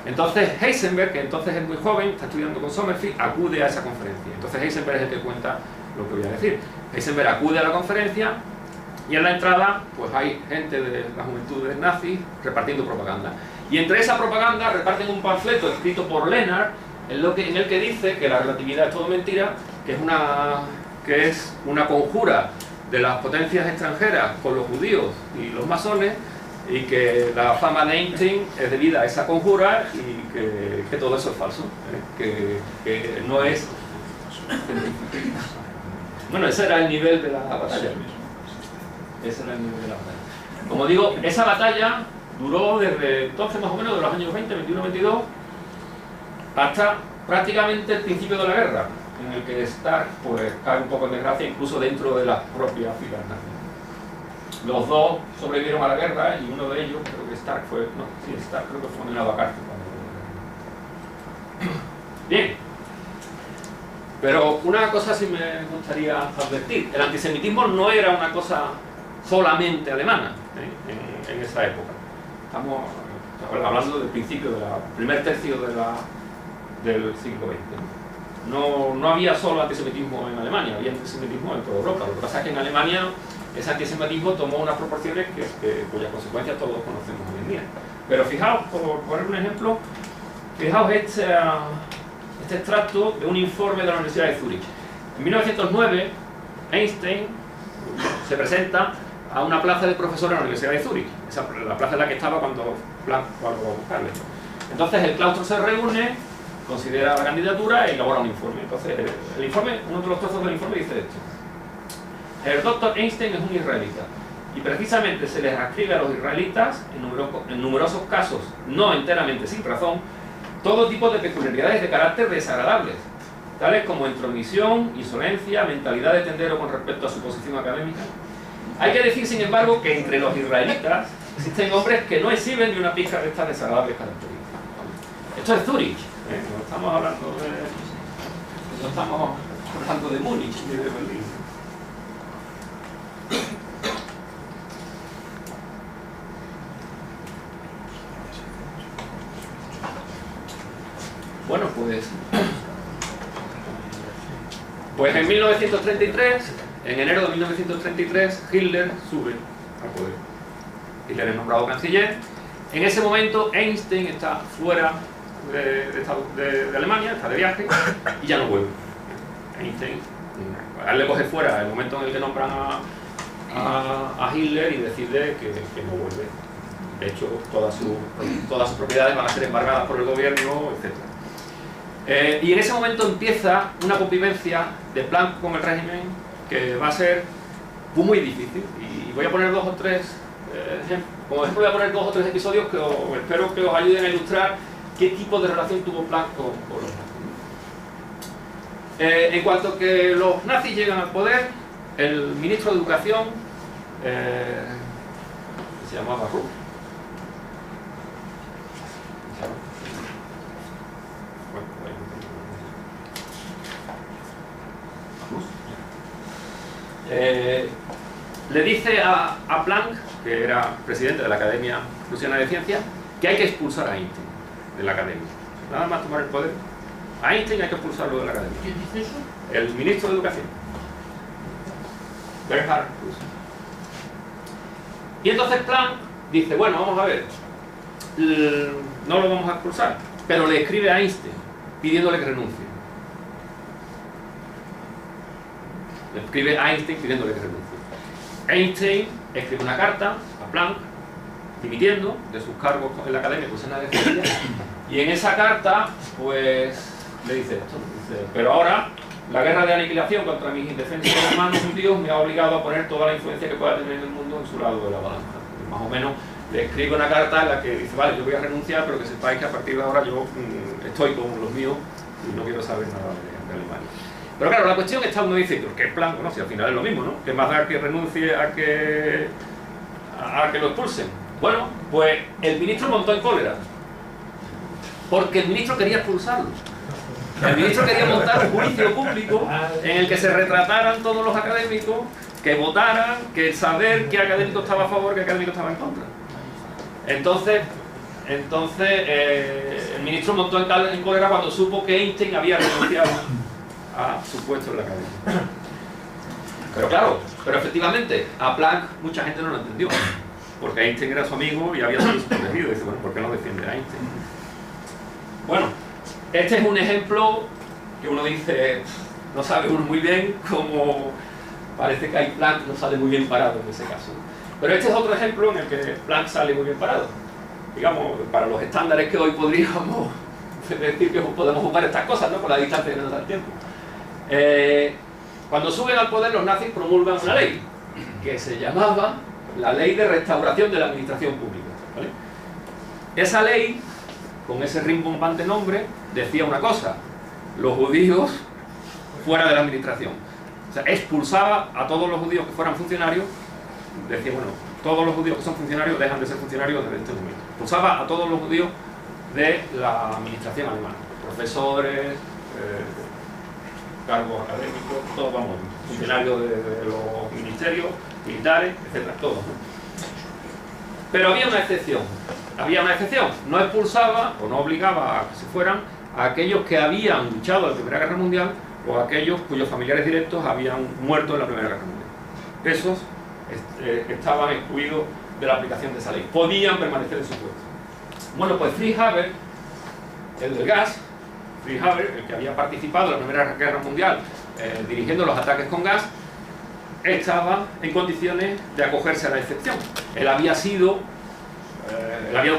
Entonces Heisenberg, que entonces es muy joven, está estudiando con Sommerfeld, acude a esa conferencia. Entonces Heisenberg es el que cuenta lo que voy a decir. Heisenberg acude a la conferencia y en la entrada pues hay gente de las juventudes nazis repartiendo propaganda. Y entre esa propaganda reparten un panfleto escrito por Lennart en el que dice que la relatividad es todo mentira, que es una conjura de las potencias extranjeras con los judíos y los masones, y que la fama de Einstein es debida a esa conjura, y que todo eso es falso, que no es... Bueno, ese era el nivel de la batalla. Ese era el nivel de la batalla. Como digo, esa batalla duró desde entonces, más o menos, de los años 20, 21, 22, hasta prácticamente el principio de la guerra, en el que Stark pues cae un poco en desgracia, incluso dentro de las propias filas nazis. Los dos sobrevivieron a la guerra, y uno de ellos, creo que Stark fue... No, sí, Stark creo que fue condenado a cárcel. Bien. Pero una cosa sí me gustaría advertir: el antisemitismo no era una cosa solamente alemana en esa época. Estamos hablando del principio, del primer tercio del siglo XX. No había solo antisemitismo en Alemania, había antisemitismo en toda Europa. Lo que pasa es que en Alemania ese antisemitismo tomó unas proporciones cuyas consecuencias todos conocemos hoy en día. Pero fijaos, por poner un ejemplo, fijaos este extracto de un informe de la Universidad de Zúrich. En 1909, Einstein se presenta a una plaza de profesor en la Universidad de Zúrich, la plaza en la que estaba cuando Planck fue a buscarle. Entonces el claustro se reúne, considera la candidatura y elabora un informe. Entonces el informe, uno de los trozos del informe dice esto: el doctor Einstein es un israelita, y precisamente se les ascribe a los israelitas, en numerosos casos no enteramente sin razón, todo tipo de peculiaridades de carácter desagradables, tales como intromisión, insolencia, mentalidad de tendero con respecto a su posición académica. Hay que decir, sin embargo, que entre los israelitas existen hombres que no exhiben ni una pizca de estas desagradables características. Esto es Zúrich, no estamos hablando de Múnich ni de Berlín. Bueno, pues en 1933, en enero de 1933, Hitler sube al poder. Hitler es nombrado canciller. En ese momento Einstein está fuera de Alemania, está de viaje, y ya no vuelve. Einstein, a él le coge fuera el momento en el que nombran a Hitler y decide que no vuelve. De hecho, todas sus propiedades van a ser embargadas por el gobierno, etc. Y en ese momento empieza una convivencia de Planck con el régimen que va a ser muy difícil. Y voy a poner dos o tres ejemplos. Como ejemplo voy a poner 2 o 3 episodios que espero que os ayuden a ilustrar qué tipo de relación tuvo Planck con los nazis. En cuanto que los nazis llegan al poder, el ministro de Educación, que se llamaba Rupp, le dice a Planck, que era presidente de la Academia Prusiana de Ciencias, que hay que expulsar a Einstein de la academia. Nada más tomar el poder, a Einstein hay que expulsarlo de la academia. ¿Quién dice eso? El ministro de Educación, Bernhard Rust. Y entonces Planck dice, bueno, vamos a ver, no lo vamos a expulsar, pero le escribe a Einstein pidiéndole que renuncie. Le escribe a Einstein pidiéndole que renuncie. Einstein escribe una carta a Planck dimitiendo de sus cargos en la Academia Prusiana de Ciencias, y en esa carta pues le dice esto, dice, pero ahora la guerra de aniquilación contra mis indefensos hermanos judíos me ha obligado a poner toda la influencia que pueda tener en el mundo en su lado de la balanza. Y más o menos le escribe una carta en la que dice, vale, yo voy a renunciar, pero que sepáis que a partir de ahora yo estoy con los míos y no quiero saber nada de Alemania. Pero claro, la cuestión está, uno dice, ¿por qué Planck? Bueno, si al final es lo mismo, ¿no? ¿Qué más da que renuncie a que lo expulsen? Bueno, pues el ministro montó en cólera, porque el ministro quería expulsarlo. El ministro quería montar un juicio público en el que se retrataran todos los académicos, que votaran, que saber qué académico estaba a favor, qué académico estaba en contra. Entonces el ministro montó en cólera cuando supo que Einstein había renunciado a su puesto en la academia. Pero claro, efectivamente, a Planck mucha gente no lo entendió, porque Einstein era su amigo y había sido protegido. Y dice, bueno, ¿por qué no defiende a Einstein? Bueno, este es un ejemplo que uno dice, no sabe uno muy bien cómo parece que Planck no sale muy bien parado en ese caso. Pero este es otro ejemplo en el que Planck sale muy bien parado. Digamos, para los estándares que hoy podríamos decir que podemos ocupar estas cosas, ¿no? Por la distancia que nos da el tiempo. Cuando suben al poder, los nazis promulgan una ley que se llamaba la Ley de Restauración de la Administración Pública, ¿vale? Esa ley, con ese rimbombante nombre, decía una cosa: los judíos fuera de la administración. O sea, expulsaba a todos los judíos que fueran funcionarios. Decía, bueno, todos los judíos que son funcionarios dejan de ser funcionarios desde este momento. Expulsaba a todos los judíos de la administración alemana, profesores, cargos académicos, todos, vamos, funcionarios de los ministerios, militares, etcétera, todos. Pero había una excepción. No expulsaba o no obligaba a que se fueran a aquellos que habían luchado en la Primera Guerra Mundial o a aquellos cuyos familiares directos habían muerto en la Primera Guerra Mundial. Esos estaban excluidos de la aplicación de esa ley. Podían permanecer en su puesto. Bueno, pues Fritz Haber, el del gas, Fritz Haber, el que había participado en la Primera Guerra Mundial dirigiendo los ataques con gas, estaba en condiciones de acogerse a la excepción. Él había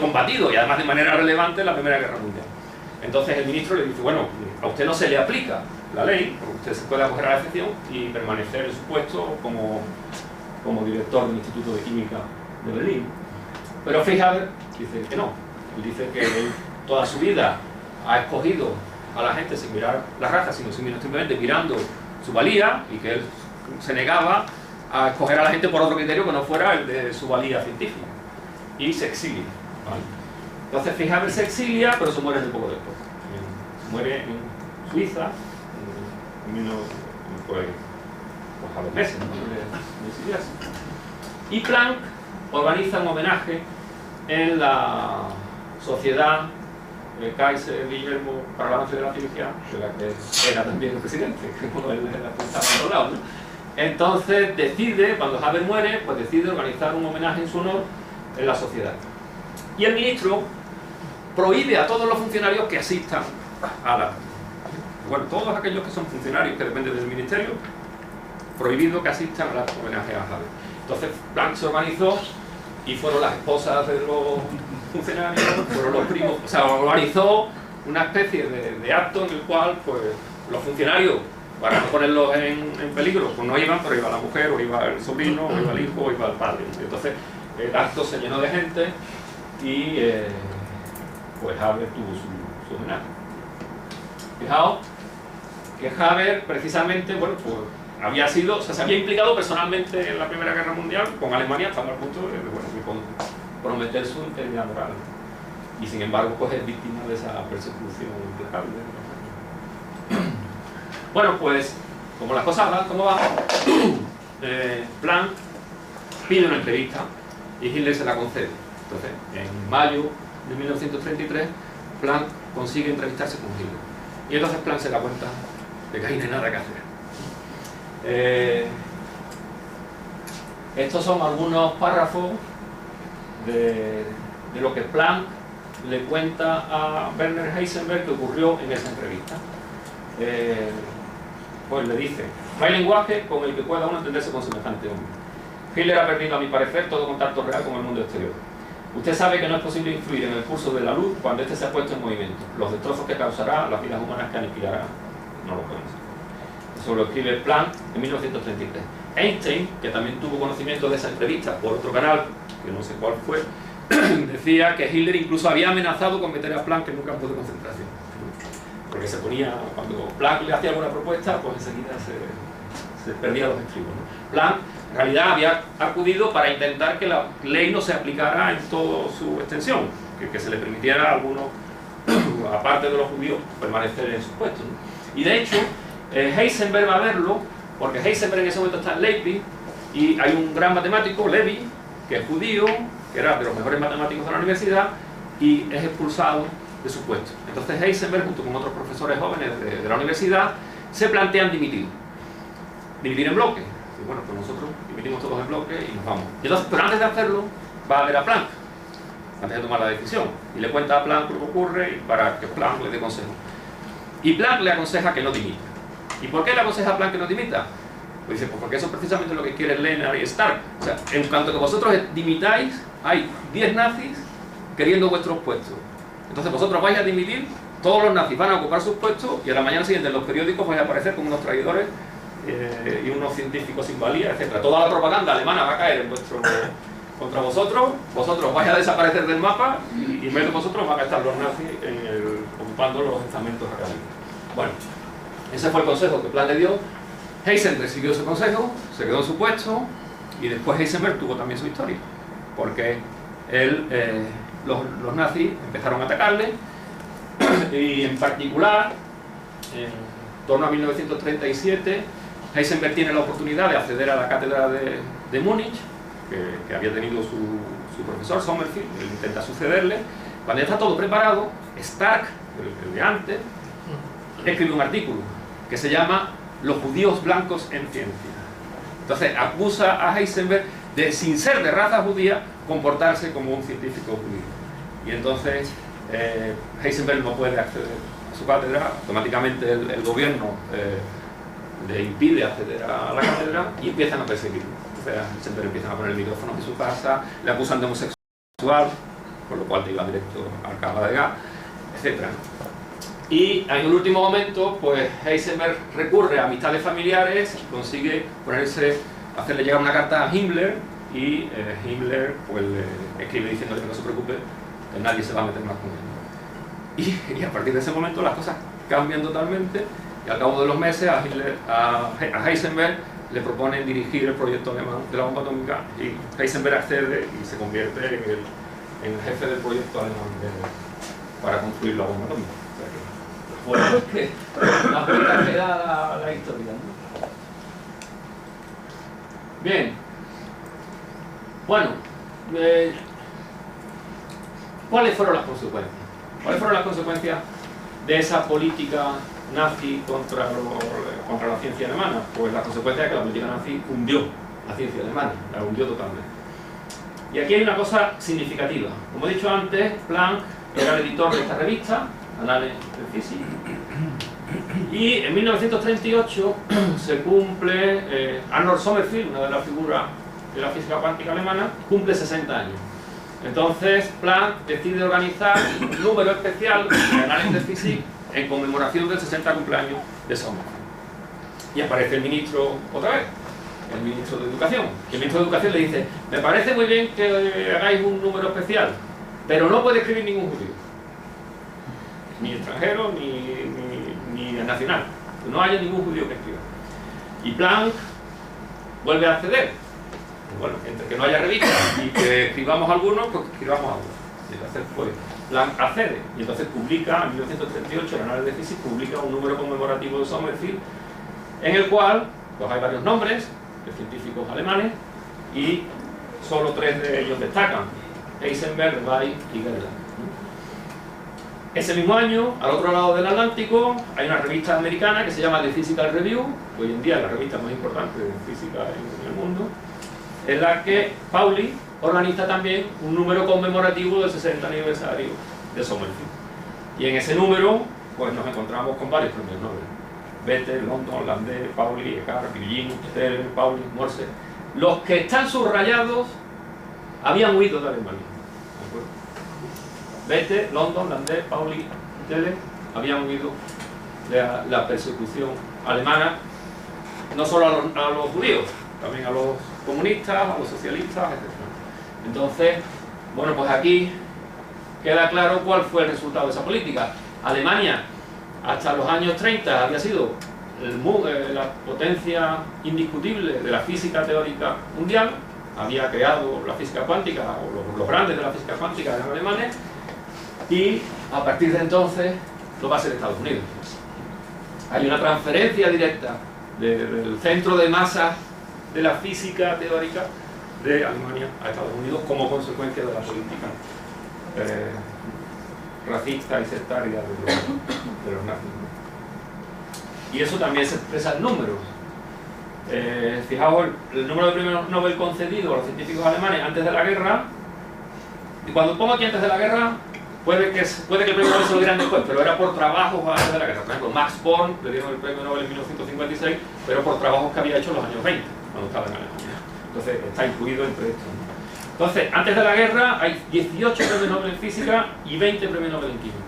combatido, y además de manera relevante, en la Primera Guerra Mundial. Entonces el ministro le dice, bueno, a usted no se le aplica la ley, porque usted se puede acoger a la excepción y permanecer en su puesto como director del Instituto de Química de Berlín. Pero Fritz Haber dice que no. Él dice que él toda su vida ha escogido a la gente sin mirar la raza, sino simplemente mirando su valía, y que él se negaba a escoger a la gente por otro criterio que no fuera el de su valía científica. Y se exilia, ¿vale? Entonces Fritz Haber se exilia, pero se muere muy poco después. Muere en Suiza, pues a los meses, ¿no?, de exiliarse. Y Planck organiza un homenaje en la Sociedad Kaiser Guillermo para el avance de la ciencia, de la que era también el presidente, como él apuntaba a otro lado, ¿no? Entonces decide, cuando Haber muere, pues decide organizar un homenaje en su honor en la sociedad. Y el ministro prohíbe a todos los funcionarios que asistan a la... Bueno, todos aquellos que son funcionarios que dependen del ministerio, prohibido que asistan al homenaje a Haber. Entonces Planck se organizó y fueron las esposas de los funcionarios, fueron los primos, o sea, organizó una especie de acto en el cual pues los funcionarios, para no ponerlos en peligro, pues no iban, pero iba la mujer, o iba el sobrino, o iba el hijo, o iba el padre. Entonces el acto se llenó de gente y pues Haber tuvo su homenaje. Fijaos que Haber precisamente, bueno, pues había sido, o sea, se había implicado personalmente en la Primera Guerra Mundial con Alemania hasta el punto de, bueno, de prometer su integridad moral. Y sin embargo, pues es víctima de esa persecución implacable. Bueno, pues, como las cosas van como van, Planck pide una entrevista y Hitler se la concede. Entonces, en mayo de 1933, Planck consigue entrevistarse con Hitler. Y entonces Planck se da cuenta de que ahí no hay nada que hacer. Estos son algunos párrafos de lo que Planck le cuenta a Werner Heisenberg que ocurrió en esa entrevista. Pues le dice: no hay lenguaje con el que pueda uno entenderse con semejante hombre. Hitler ha perdido, a mi parecer, todo contacto real con el mundo exterior. Usted sabe que no es posible influir en el curso de la luz cuando éste se ha puesto en movimiento. Los destrozos que causará, las vidas humanas que aniquilará, no lo podemos hacer. Eso lo escribe Planck en 1933. Einstein, que también tuvo conocimiento de esa entrevista por otro canal, que no sé cuál fue, decía que Hitler incluso había amenazado con meter a Planck en un campo de concentración. Porque se ponía, cuando Planck le hacía alguna propuesta, pues enseguida se perdía los estribos, ¿no? Planck en realidad había acudido para intentar que la ley no se aplicara en toda su extensión, que se le permitiera a algunos, aparte de los judíos, permanecer en sus puestos, ¿no? Y de hecho, Heisenberg va a verlo, porque Heisenberg en ese momento está en Leipzig, y hay un gran matemático, Levy, que es judío, que era de los mejores matemáticos de la universidad, y es expulsado de su puesto. Entonces Heisenberg, junto con otros profesores jóvenes de la universidad, se plantean dimitir en bloque. Y bueno, pues nosotros dimitimos todos en bloque y nos vamos. Y entonces, pero antes de hacerlo, va a ver a Planck, antes de tomar la decisión, y le cuenta a Planck lo que ocurre y para que Planck le dé consejo. Y Planck le aconseja que no dimita. ¿Y por qué le aconseja a Planck que no dimita? Pues dice, pues porque eso es precisamente lo que quiere Lennart y Stark. O sea, en cuanto que vosotros dimitáis, hay 10 nazis queriendo vuestros puestos. Entonces vosotros vais a dimitir, todos los nazis van a ocupar sus puestos y a la mañana siguiente en los periódicos vais a aparecer como unos traidores y unos científicos sin valía, etc. Toda la propaganda alemana va a caer contra vosotros, vosotros vais a desaparecer del mapa y en vez de vosotros van a estar los nazis ocupando los estamentos académicos. Bueno, ese fue el consejo que Planck le dio. Heisenberg siguió ese consejo, se quedó en su puesto y después Heisenberg tuvo también su historia, porque él, los nazis empezaron a atacarle y en particular, en torno a 1937, Heisenberg tiene la oportunidad de acceder a la cátedra de Múnich, que había tenido su profesor Sommerfeld. Él intenta sucederle. Cuando ya está todo preparado, Stark, el de antes, escribe un artículo que se llama Los judíos blancos en ciencia. Entonces acusa a Heisenberg de, sin ser de raza judía, comportarse como un científico judío. Y entonces Heisenberg no puede acceder a su cátedra, automáticamente el gobierno le impide acceder a la cátedra y empiezan a perseguirlo. O sea, Heisenberg empiezan a poner el micrófono en su casa, le acusan de homosexual, por lo cual te iba directo al cámara de gas, etc. Y en el último momento, pues Heisenberg recurre a amistades familiares y consigue hacerle llegar una carta a Himmler, y Himmler pues le escribe diciéndole que no se preocupe, que nadie se va a meter más con él. Y a partir de ese momento las cosas cambian totalmente, y al cabo de los meses a Heisenberg le proponen dirigir el proyecto alemán de la bomba atómica, y Heisenberg accede y se convierte en el jefe del proyecto alemán para construir la bomba atómica. Bueno, que la vuelta que da la historia, ¿no? Bien. Bueno, ¿cuáles fueron las consecuencias? ¿Cuáles fueron las consecuencias de esa política nazi contra la ciencia alemana? Pues la consecuencia es que la política nazi hundió la ciencia alemana, la hundió totalmente. Y aquí hay una cosa significativa. Como he dicho antes, Planck era el editor de esta revista, Annales der Physik, y en 1938 se cumple, Arnold Sommerfeld, una de las figuras de la física cuántica alemana, cumple 60 años. Entonces Planck decide organizar un número especial de Annales der Physik en conmemoración del 60 cumpleaños de Sommerfeld. Y aparece el ministro otra vez, el ministro de Educación. El ministro de Educación le dice: me parece muy bien que hagáis un número especial, pero no puede escribir ningún judío. ni extranjero ni nacional. No haya ningún judío que escriba. Y Planck vuelve a acceder. Bueno, entre que no haya revistas y que escribamos algunos, pues escribamos algunos. Y entonces, pues, Planck accede. Y entonces publica, en 1938, el Annales de Physics publica un número conmemorativo de Sommerfeld, en el cual pues, hay varios nombres de científicos alemanes y solo 3 de ellos destacan: Heisenberg, Weiss y Gödel. Ese mismo año, al otro lado del Atlántico, hay una revista americana que se llama The Physical Review, que hoy en día es la revista más importante de física en el mundo, en la que Pauli organiza también un número conmemorativo del 60 aniversario de Sommerfeld. Y en ese número, pues nos encontramos con varios premios Nobel: Bethe, London, Landé, Pauli, Eckart, Virgin, Teller, Pauli, Morse. Los que están subrayados habían huido de Alemania. ¿De acuerdo? Bethe, London, Landé, Pauli, Teller habían huido de la persecución alemana, no solo a los judíos, también a los comunistas, a los socialistas, etc. Entonces, bueno, pues aquí queda claro cuál fue el resultado de esa política. Alemania, hasta los años 30, había sido la potencia indiscutible de la física teórica mundial, había creado la física cuántica, o los grandes de la física cuántica eran alemanes, y a partir de entonces lo va a ser Estados Unidos. Hay una transferencia directa del centro de masas de la física teórica de Alemania a Estados Unidos como consecuencia de la política racista y sectaria de los nazis. Y eso también se expresa en números. Fijaos el número de premios Nobel concedidos a los científicos alemanes antes de la guerra. Y cuando pongo aquí antes de la guerra, puede que el premio Nobel se lo dieran después, pero era por trabajos antes de la guerra. Por ejemplo, Max Born le dieron el premio Nobel en 1956, pero por trabajos que había hecho en los años 20, cuando estaba en Alemania. Entonces está incluido entre estos. Entonces, antes de la guerra hay 18 premios Nobel en física y 20 premios Nobel en química.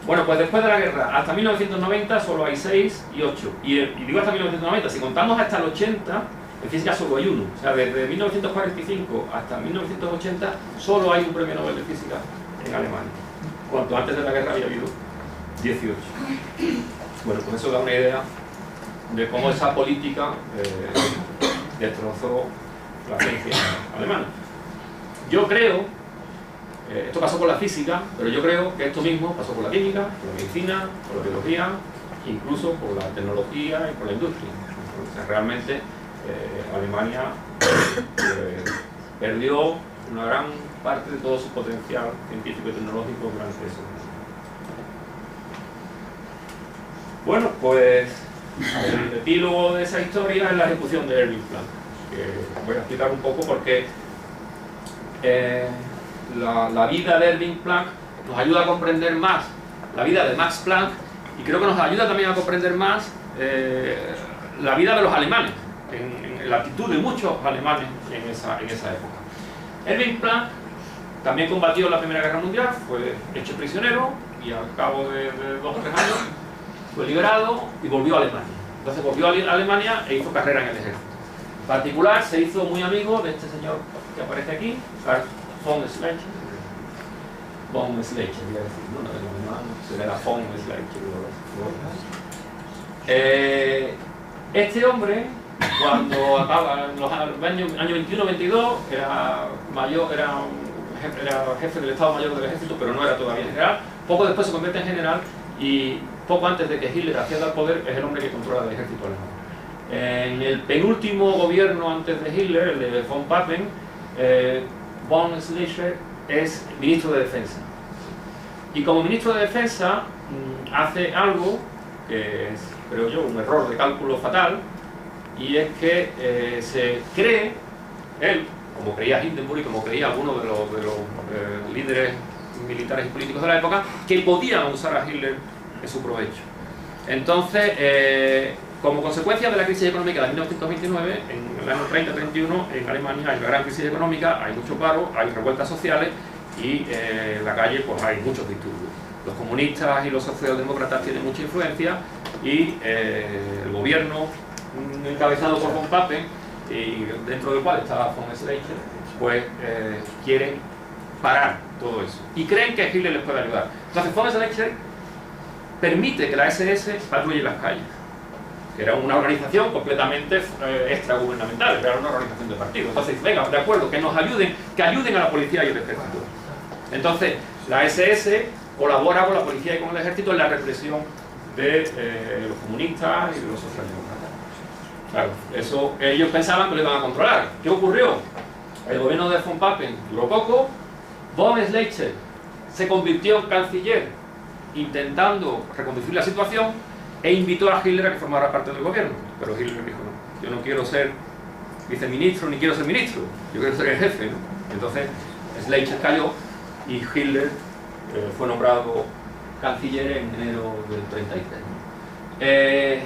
Bueno, pues después de la guerra, hasta 1990 solo hay 6 y 8. Y digo hasta 1990, si contamos hasta el 80, en física solo hay uno. O sea, desde 1945 hasta 1980 solo hay un premio Nobel de física en Alemania. Cuanto antes de la guerra había habido 18. Bueno, pues eso da una idea de cómo esa política destrozó la ciencia alemana. Yo creo, esto pasó por la física, pero yo creo que esto mismo pasó por la química, por la medicina, por la biología, incluso por la tecnología y por la industria. O sea, realmente Alemania perdió una gran parte de todo su potencial científico y tecnológico durante eso. Bueno, pues el epílogo de esa historia es la ejecución de Erwin Planck, que voy a explicar un poco porque la vida de Erwin Planck nos ayuda a comprender más la vida de Max Planck y creo que nos ayuda también a comprender más la vida de los alemanes, en la actitud de muchos alemanes en esa época. Erwin Planck también combatió en la Primera Guerra Mundial, fue hecho prisionero y al cabo de 2 o 3 años fue liberado y volvió a Alemania. Entonces volvió a Alemania e hizo carrera en el ejército. En particular se hizo muy amigo de este señor que aparece aquí, Carl von Schleicher. Von Schleicher, voy a decir, no, será la von Schleicher. Este hombre, cuando acaba en los años 21-22, era jefe del Estado Mayor del Ejército, pero no era todavía general. Poco después se convierte en general y poco antes de que Hitler acceda al poder es el hombre que controla el ejército alemán. En el penúltimo gobierno antes de Hitler, el de von Papen, von Schleicher es ministro de Defensa. Y como ministro de Defensa hace algo que es, creo yo, un error de cálculo fatal, y es que se cree, él, como creía Hindenburg y como creía algunos de los líderes militares y políticos de la época, que podían usar a Hitler en su provecho. Entonces, como consecuencia de la crisis económica de 1929, en el año 30-31, en Alemania hay una gran crisis económica, hay mucho paro, hay revueltas sociales y en la calle pues hay muchos disturbios. Los comunistas y los socialdemócratas tienen mucha influencia y el gobierno encabezado por von Papen, y dentro del cual está von Schleicher, pues quieren parar todo eso y creen que Hitler les puede ayudar. Entonces von Schleicher permite que la SS patrulle las calles. Que era una organización completamente extragubernamental, era una organización de partido. Entonces, venga, de acuerdo, que nos ayuden, que ayuden a la policía y el ejército. Entonces, la SS colabora con la policía y con el ejército en la represión de los comunistas y de los socialdemócratas. Claro, eso ellos pensaban que lo iban a controlar. ¿Qué ocurrió? El gobierno de von Papen duró poco. Von Schleicher se convirtió en canciller intentando reconducir la situación e invitó a Hitler a que formara parte del gobierno. Pero Hitler dijo, no, yo no quiero ser viceministro ni quiero ser ministro, yo quiero ser el jefe, ¿no? Entonces Schleicher cayó y Hitler fue nombrado canciller en enero del 33.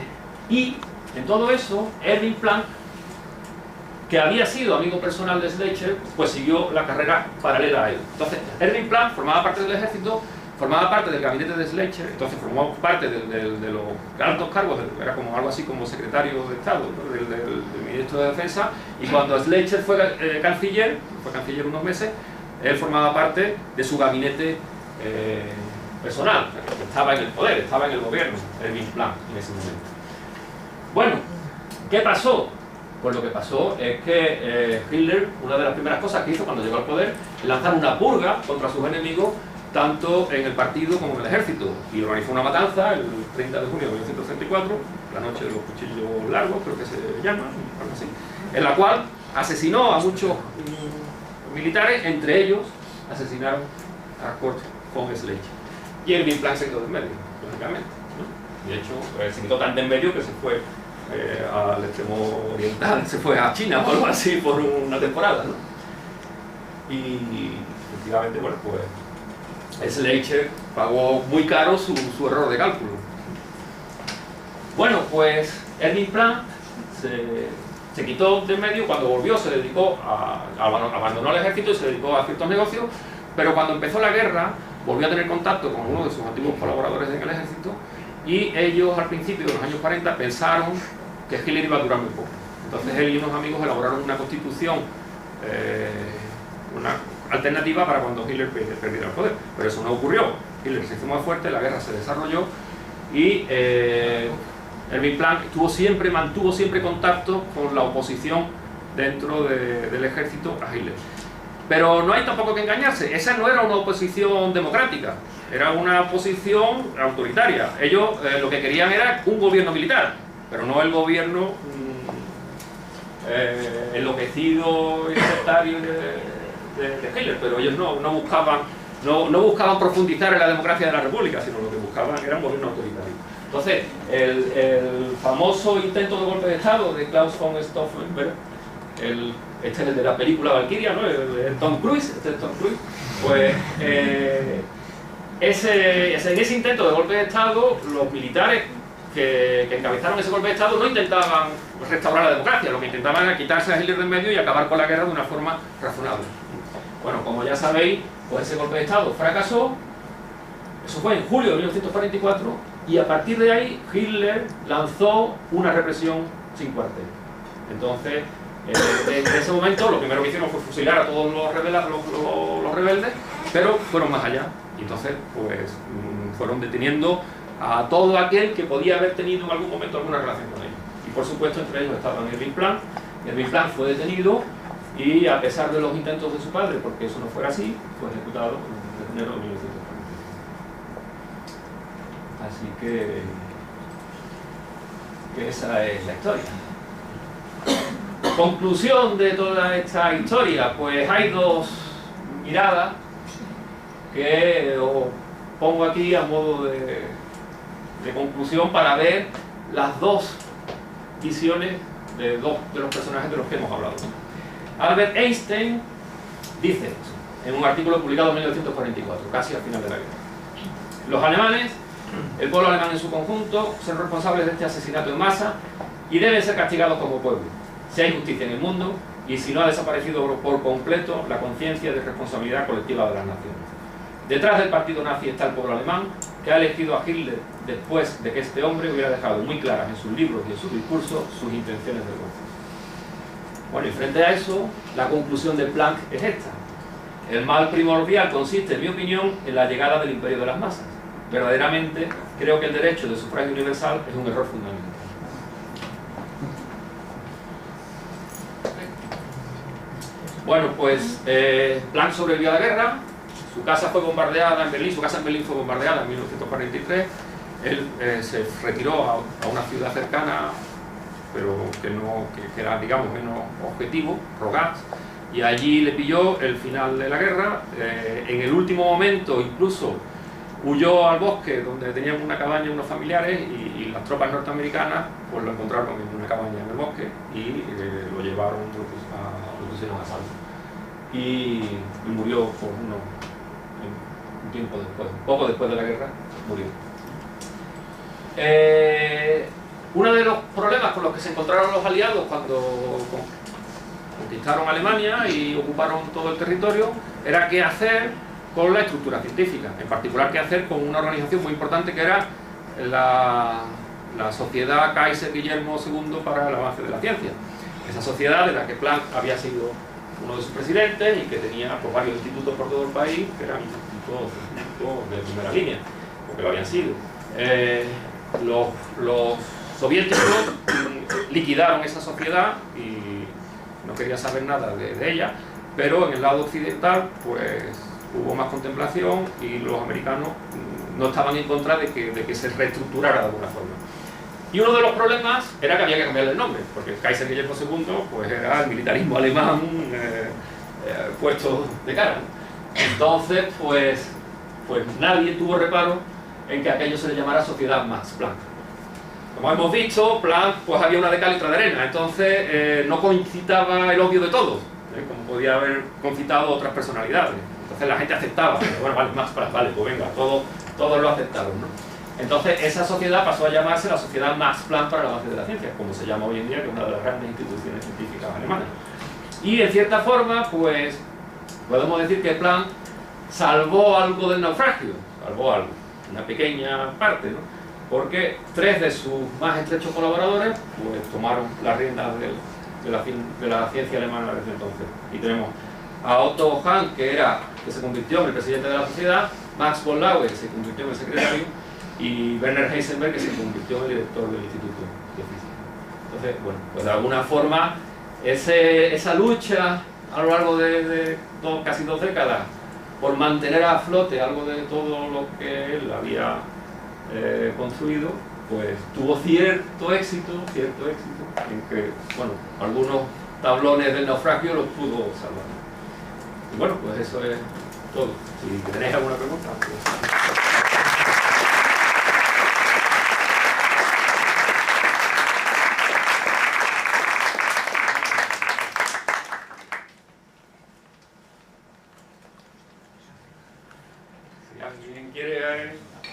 Y en todo eso, Erwin Planck, que había sido amigo personal de Schleicher, pues siguió la carrera paralela a él. Entonces, Erwin Planck formaba parte del ejército, formaba parte del gabinete de Schleicher, entonces formó parte de los altos cargos, era como algo así como secretario de Estado, ¿no? del ministro de Defensa, y cuando Schleicher fue canciller unos meses, él formaba parte de su gabinete personal, estaba en el poder, estaba en el gobierno, Erwin Planck en ese momento. Bueno, ¿qué pasó? Pues lo que pasó es que Hitler, una de las primeras cosas que hizo cuando llegó al poder, es lanzar una purga contra sus enemigos, tanto en el partido como en el ejército, y organizó una matanza el 30 de junio de 1934, la noche de los cuchillos largos, creo que se llama, algo así, en la cual asesinó a muchos militares, entre ellos asesinaron a Kurt von Schleicher. Y Erwin Planck se quitó de en medio, lógicamente, ¿no? De hecho, se quitó tan de en medio que se fue al extremo oriental, se fue a China o algo así por una temporada, ¿no? Y efectivamente, bueno, pues Schleicher pagó muy caro su error de cálculo. Bueno, pues Erwin Planck se quitó de en medio. Cuando volvió se dedicó abandonó el ejército y se dedicó a ciertos negocios, pero cuando empezó la guerra volvió a tener contacto con uno de sus antiguos colaboradores en el ejército, y ellos al principio de los años 40 pensaron que Hitler iba a durar muy poco. Entonces él y unos amigos elaboraron una constitución, una alternativa para cuando Hitler perdiera el poder, pero eso no ocurrió. Hitler se hizo más fuerte, la guerra se desarrolló y Erwin Planck mantuvo siempre contacto con la oposición dentro del ejército a Hitler. Pero no hay tampoco que engañarse, esa no era una oposición democrática, era una oposición autoritaria. Ellos lo que querían era un gobierno militar, pero no el gobierno enloquecido y sectario de Hitler. Pero ellos no buscaban profundizar en la democracia de la República, sino lo que buscaban era un gobierno autoritario. Entonces, el famoso intento de golpe de Estado de Klaus von Stauffenberg, este es el de la película Valkyria, ¿no? el Tom Cruise, pues en ese intento de golpe de Estado, los militares que encabezaron ese golpe de Estado no intentaban restaurar la democracia, lo que intentaban era quitarse a Hitler de en medio y acabar con la guerra de una forma razonable. Bueno, como ya sabéis, pues ese golpe de Estado fracasó. Eso fue en julio de 1944, y a partir de ahí Hitler lanzó una represión sin cuartel. Entonces, en ese momento lo primero que hicieron fue fusilar a todos los rebeldes, pero fueron más allá. Y entonces, pues, fueron deteniendo a todo aquel que podía haber tenido en algún momento alguna relación con ellos. Y por supuesto, entre ellos estaban Erwin Planck. Erwin Planck fue detenido y, a pesar de los intentos de su padre, porque eso no fuera así, fue ejecutado en enero de 1940. Así que esa es la historia. Conclusión de toda esta historia, pues hay dos miradas que os pongo aquí a modo de conclusión para ver las dos visiones de dos de los personajes de los que hemos hablado. Albert Einstein dice, en un artículo publicado en 1944, casi al final de la guerra: los alemanes, el pueblo alemán en su conjunto, son responsables de este asesinato en masa y deben ser castigados como pueblo. Si hay justicia en el mundo, y si no ha desaparecido por completo la conciencia de responsabilidad colectiva de las naciones. Detrás del partido nazi está el pueblo alemán, que ha elegido a Hitler después de que este hombre hubiera dejado muy claras en sus libros y en sus discursos sus intenciones de gobierno. Bueno, y frente a eso, la conclusión de Planck es esta: el mal primordial consiste, en mi opinión, en la llegada del imperio de las masas. Verdaderamente, creo que el derecho de sufragio universal es un error fundamental. Bueno, pues Planck sobrevivió a la guerra, su casa fue bombardeada en Berlín, su casa en Berlín fue bombardeada en 1943, él se retiró a una ciudad cercana, pero que era, digamos, menos objetivo, Rogaz, y allí le pilló el final de la guerra. En el último momento incluso huyó al bosque donde tenían una cabaña unos familiares y las tropas norteamericanas pues lo encontraron en una cabaña en el bosque y lo llevaron, lo pusieron a salvo. Y murió por un tiempo después, poco después de la guerra, murió. Uno de los problemas con los que se encontraron los aliados cuando conquistaron Alemania y ocuparon todo el territorio era qué hacer con la estructura científica, en particular qué hacer con una organización muy importante que era la Sociedad Kaiser Guillermo II para el avance de la ciencia. Esa sociedad de la que Planck había sido uno de sus presidentes y que tenía pues, varios institutos por todo el país que eran institutos de primera línea, porque lo habían sido. Los soviéticos liquidaron esa sociedad y no quería saber nada de ella, pero en el lado occidental pues hubo más contemplación y los americanos no estaban en contra de que se reestructurara de alguna forma. Y uno de los problemas era que había que cambiarle el nombre, porque el Kaiser Guillermo II pues era el militarismo alemán puesto de cara. Entonces pues nadie tuvo reparo en que aquello se le llamara Sociedad Max Planck. Como hemos visto, Planck pues había una de cal y otra de arena, entonces no concitaba el obvio de todos, como podía haber concitado otras personalidades. Entonces la gente aceptaba, bueno, vale, Max Planck, vale, pues venga, todos lo aceptaron, ¿no? Entonces esa sociedad pasó a llamarse la Sociedad Max Planck para el avance de la ciencia, como se llama hoy en día, que es una de las grandes instituciones científicas alemanas. Y en cierta forma, pues podemos decir que Planck salvó algo del naufragio, salvó algo, una pequeña parte, ¿no? Porque 3 de sus más estrechos colaboradores pues tomaron las riendas de la ciencia alemana desde entonces. Y tenemos a Otto Hahn, que se convirtió en el presidente de la sociedad, Max von Laue, que se convirtió en el secretario, y Werner Heisenberg, que se convirtió en el director del Instituto de Física. Entonces, bueno, pues de alguna forma esa lucha a lo largo de casi 2 décadas por mantener a flote algo de todo lo que él había construido, pues tuvo cierto éxito en que, bueno, algunos tablones del naufragio los pudo salvar. Y bueno, pues eso es todo. Si tenéis alguna pregunta, pues...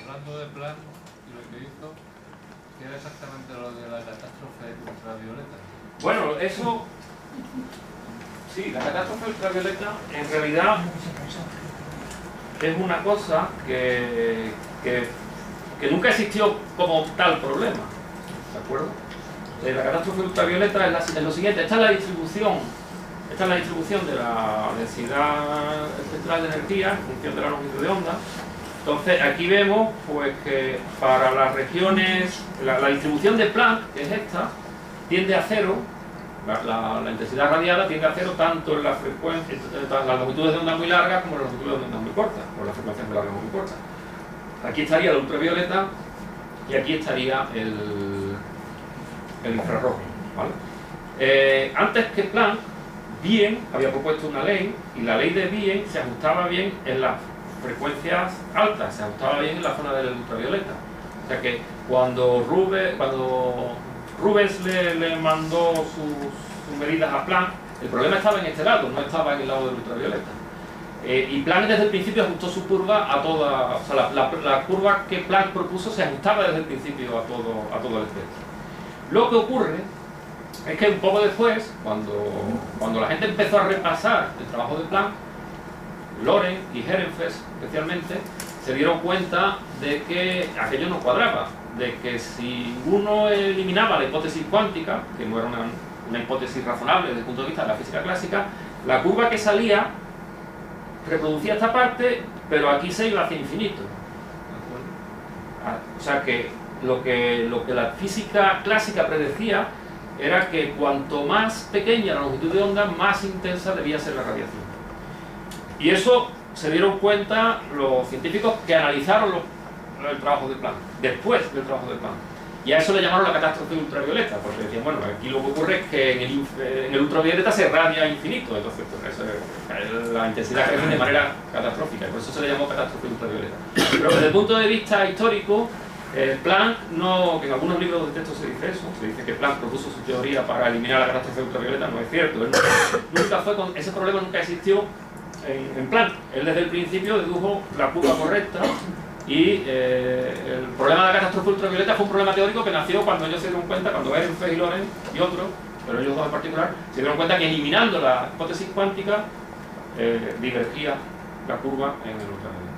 Hablando de Planck y lo que hizo, ¿qué era exactamente lo de la catástrofe ultravioleta? Bueno, eso... Sí, la catástrofe ultravioleta en realidad es una cosa que nunca existió como tal problema, ¿de acuerdo? La catástrofe ultravioleta es lo siguiente, esta es la distribución de la densidad espectral de energía en función de la longitud de onda. Entonces aquí vemos pues que para las regiones, la distribución de Planck, que es esta, tiende a cero, la intensidad radiada tiende a cero tanto en las longitudes de onda muy largas como en las longitudes de onda muy cortas, o las frecuencias muy largas o muy cortas. Aquí estaría la ultravioleta y aquí estaría el infrarrojo, ¿vale? Antes que Planck, Wien había propuesto una ley, y la ley de Wien se ajustaba bien en las frecuencias altas, se ajustaba bien en la zona del ultravioleta. O sea que cuando Rubens le mandó sus medidas a Planck, el problema estaba en este lado, no estaba en el lado del ultravioleta. Y Planck desde el principio ajustó su curva a toda, o sea, la curva que Planck propuso se ajustaba desde el principio a todo el espectro. Lo que ocurre es que un poco después, cuando la gente empezó a repasar el trabajo de Planck, Lorenz y Ehrenfest especialmente, se dieron cuenta de que aquello no cuadraba, de que si uno eliminaba la hipótesis cuántica, que no era una hipótesis razonable desde el punto de vista de la física clásica, la curva que salía reproducía esta parte, pero aquí se iba hacia infinito. O sea que lo que la física clásica predecía era que cuanto más pequeña la longitud de onda, más intensa debía ser la radiación. Y eso se dieron cuenta los científicos que analizaron el trabajo de Planck, después del trabajo de Planck. Y a eso le llamaron la catástrofe ultravioleta, porque decían, bueno, aquí lo que ocurre es que en el ultravioleta se radia infinito, entonces pues, la intensidad crece de manera catastrófica, y por eso se le llamó catástrofe ultravioleta. Pero desde el punto de vista histórico, Planck, que en algunos libros de texto se dice eso, se dice que Planck propuso su teoría para eliminar la catástrofe ultravioleta, no es cierto. Ese problema nunca existió en Planck. Él desde el principio dedujo la curva correcta y el problema de la catástrofe ultravioleta fue un problema teórico que nació cuando ellos se dieron cuenta, cuando Ehrenfest y Lorentz y otros, pero ellos dos en particular, se dieron cuenta que eliminando la hipótesis cuántica divergía la curva en el ultravioleta.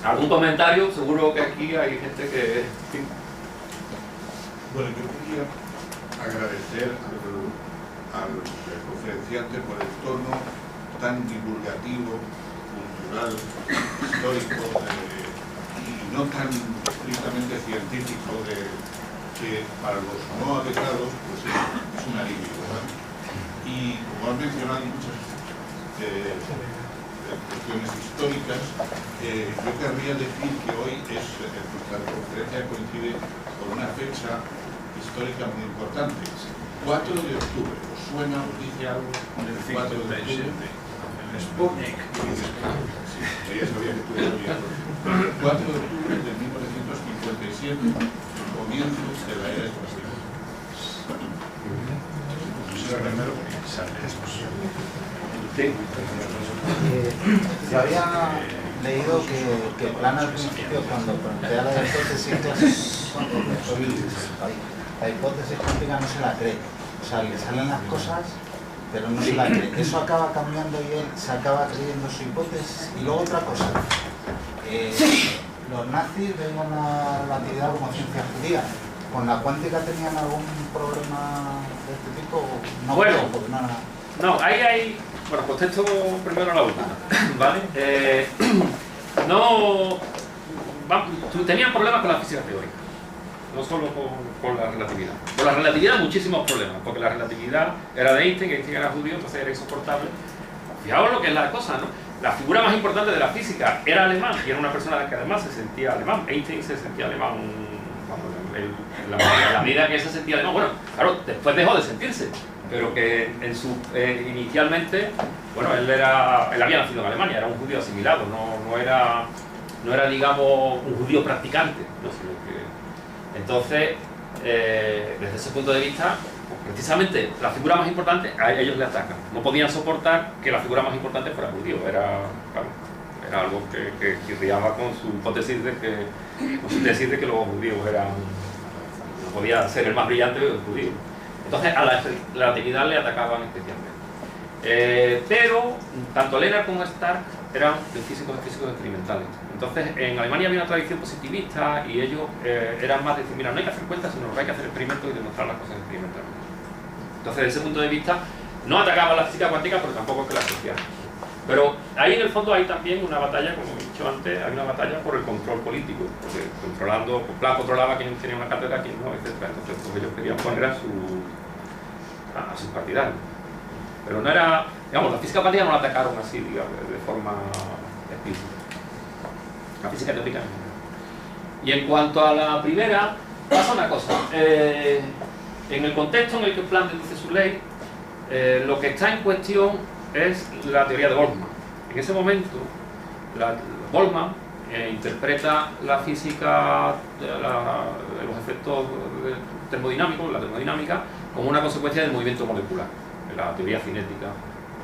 ¿Algún comentario? Seguro que aquí hay gente que... Sí. Bueno, yo quería agradecer al conferenciante por el tono tan divulgativo, cultural, histórico y no tan estrictamente científico que para los no adecuados pues es un alivio, ¿verdad? Y como han mencionado muchas cuestiones históricas, yo querría decir que hoy nuestra conferencia coincide con una fecha histórica muy importante, 4 de octubre. ¿Os suena, os dice algo? El 4 de octubre. El Sputnik. Sí, ella sabía que tú lo habías oído. 4 de octubre de 1957, el comienzo de la era espacial. Primero, sí. Yo había leído que Planck al principio, cuando plantea la hipótesis, la hipótesis cuántica no se la cree. O sea, le salen las cosas, pero no se la cree. Eso acaba cambiando y él se acaba creyendo su hipótesis. Y luego otra cosa, los nazis ven la relatividad como ciencia judía. ¿Con la cuántica tenían algún problema de este tipo? No, bueno, creo, porque nada. No, ahí hay... Bueno, contesto primero a la última, ¿vale? Tenían problemas con la física teórica, no solo con la relatividad. Con la relatividad muchísimos problemas, porque la relatividad era de Einstein, que Einstein era judío, entonces era insoportable. Fijaos lo que es la cosa, ¿no? La figura más importante de la física era alemán, y era una persona que además se sentía alemán. Einstein se sentía alemán, en la medida que él se sentía alemán. Bueno, claro, después dejó de sentirse, pero que inicialmente, bueno, él había nacido en Alemania, era un judío asimilado, no era digamos un judío practicante, ¿no? Sino que, entonces, desde ese punto de vista, pues, precisamente la figura más importante a ellos le atacan. No podían soportar que la figura más importante fuera judío, era algo que chirriaba con su hipótesis de que los judíos no podía ser el más brillante de los judíos. Entonces a la relatividad le atacaban especialmente. Pero tanto Lennart como Stark eran físicos experimentales. Entonces en Alemania había una tradición positivista y ellos eran más de decir, mira, no hay que hacer cuentas, sino que hay que hacer experimentos y demostrar las cosas experimentalmente. Entonces desde ese punto de vista no atacaban la física cuántica, pero tampoco es que la asociaran. Pero ahí en el fondo hay también una batalla, como he dicho antes, hay una batalla por el control político, porque Planck controlaba quién tenía una cátedra, quién no, etc. Entonces pues ellos querían poner a sus partidarios. Pero no era, digamos, la física cuántica no la atacaron así, digamos, de forma explícita. La física teórica no. Y en cuanto a la primera, pasa una cosa. En el contexto en el que Planck dice su ley, lo que está en cuestión es la teoría de Boltzmann. En ese momento, Boltzmann interpreta la física, los efectos termodinámicos, la termodinámica, como una consecuencia del movimiento molecular, de la teoría cinética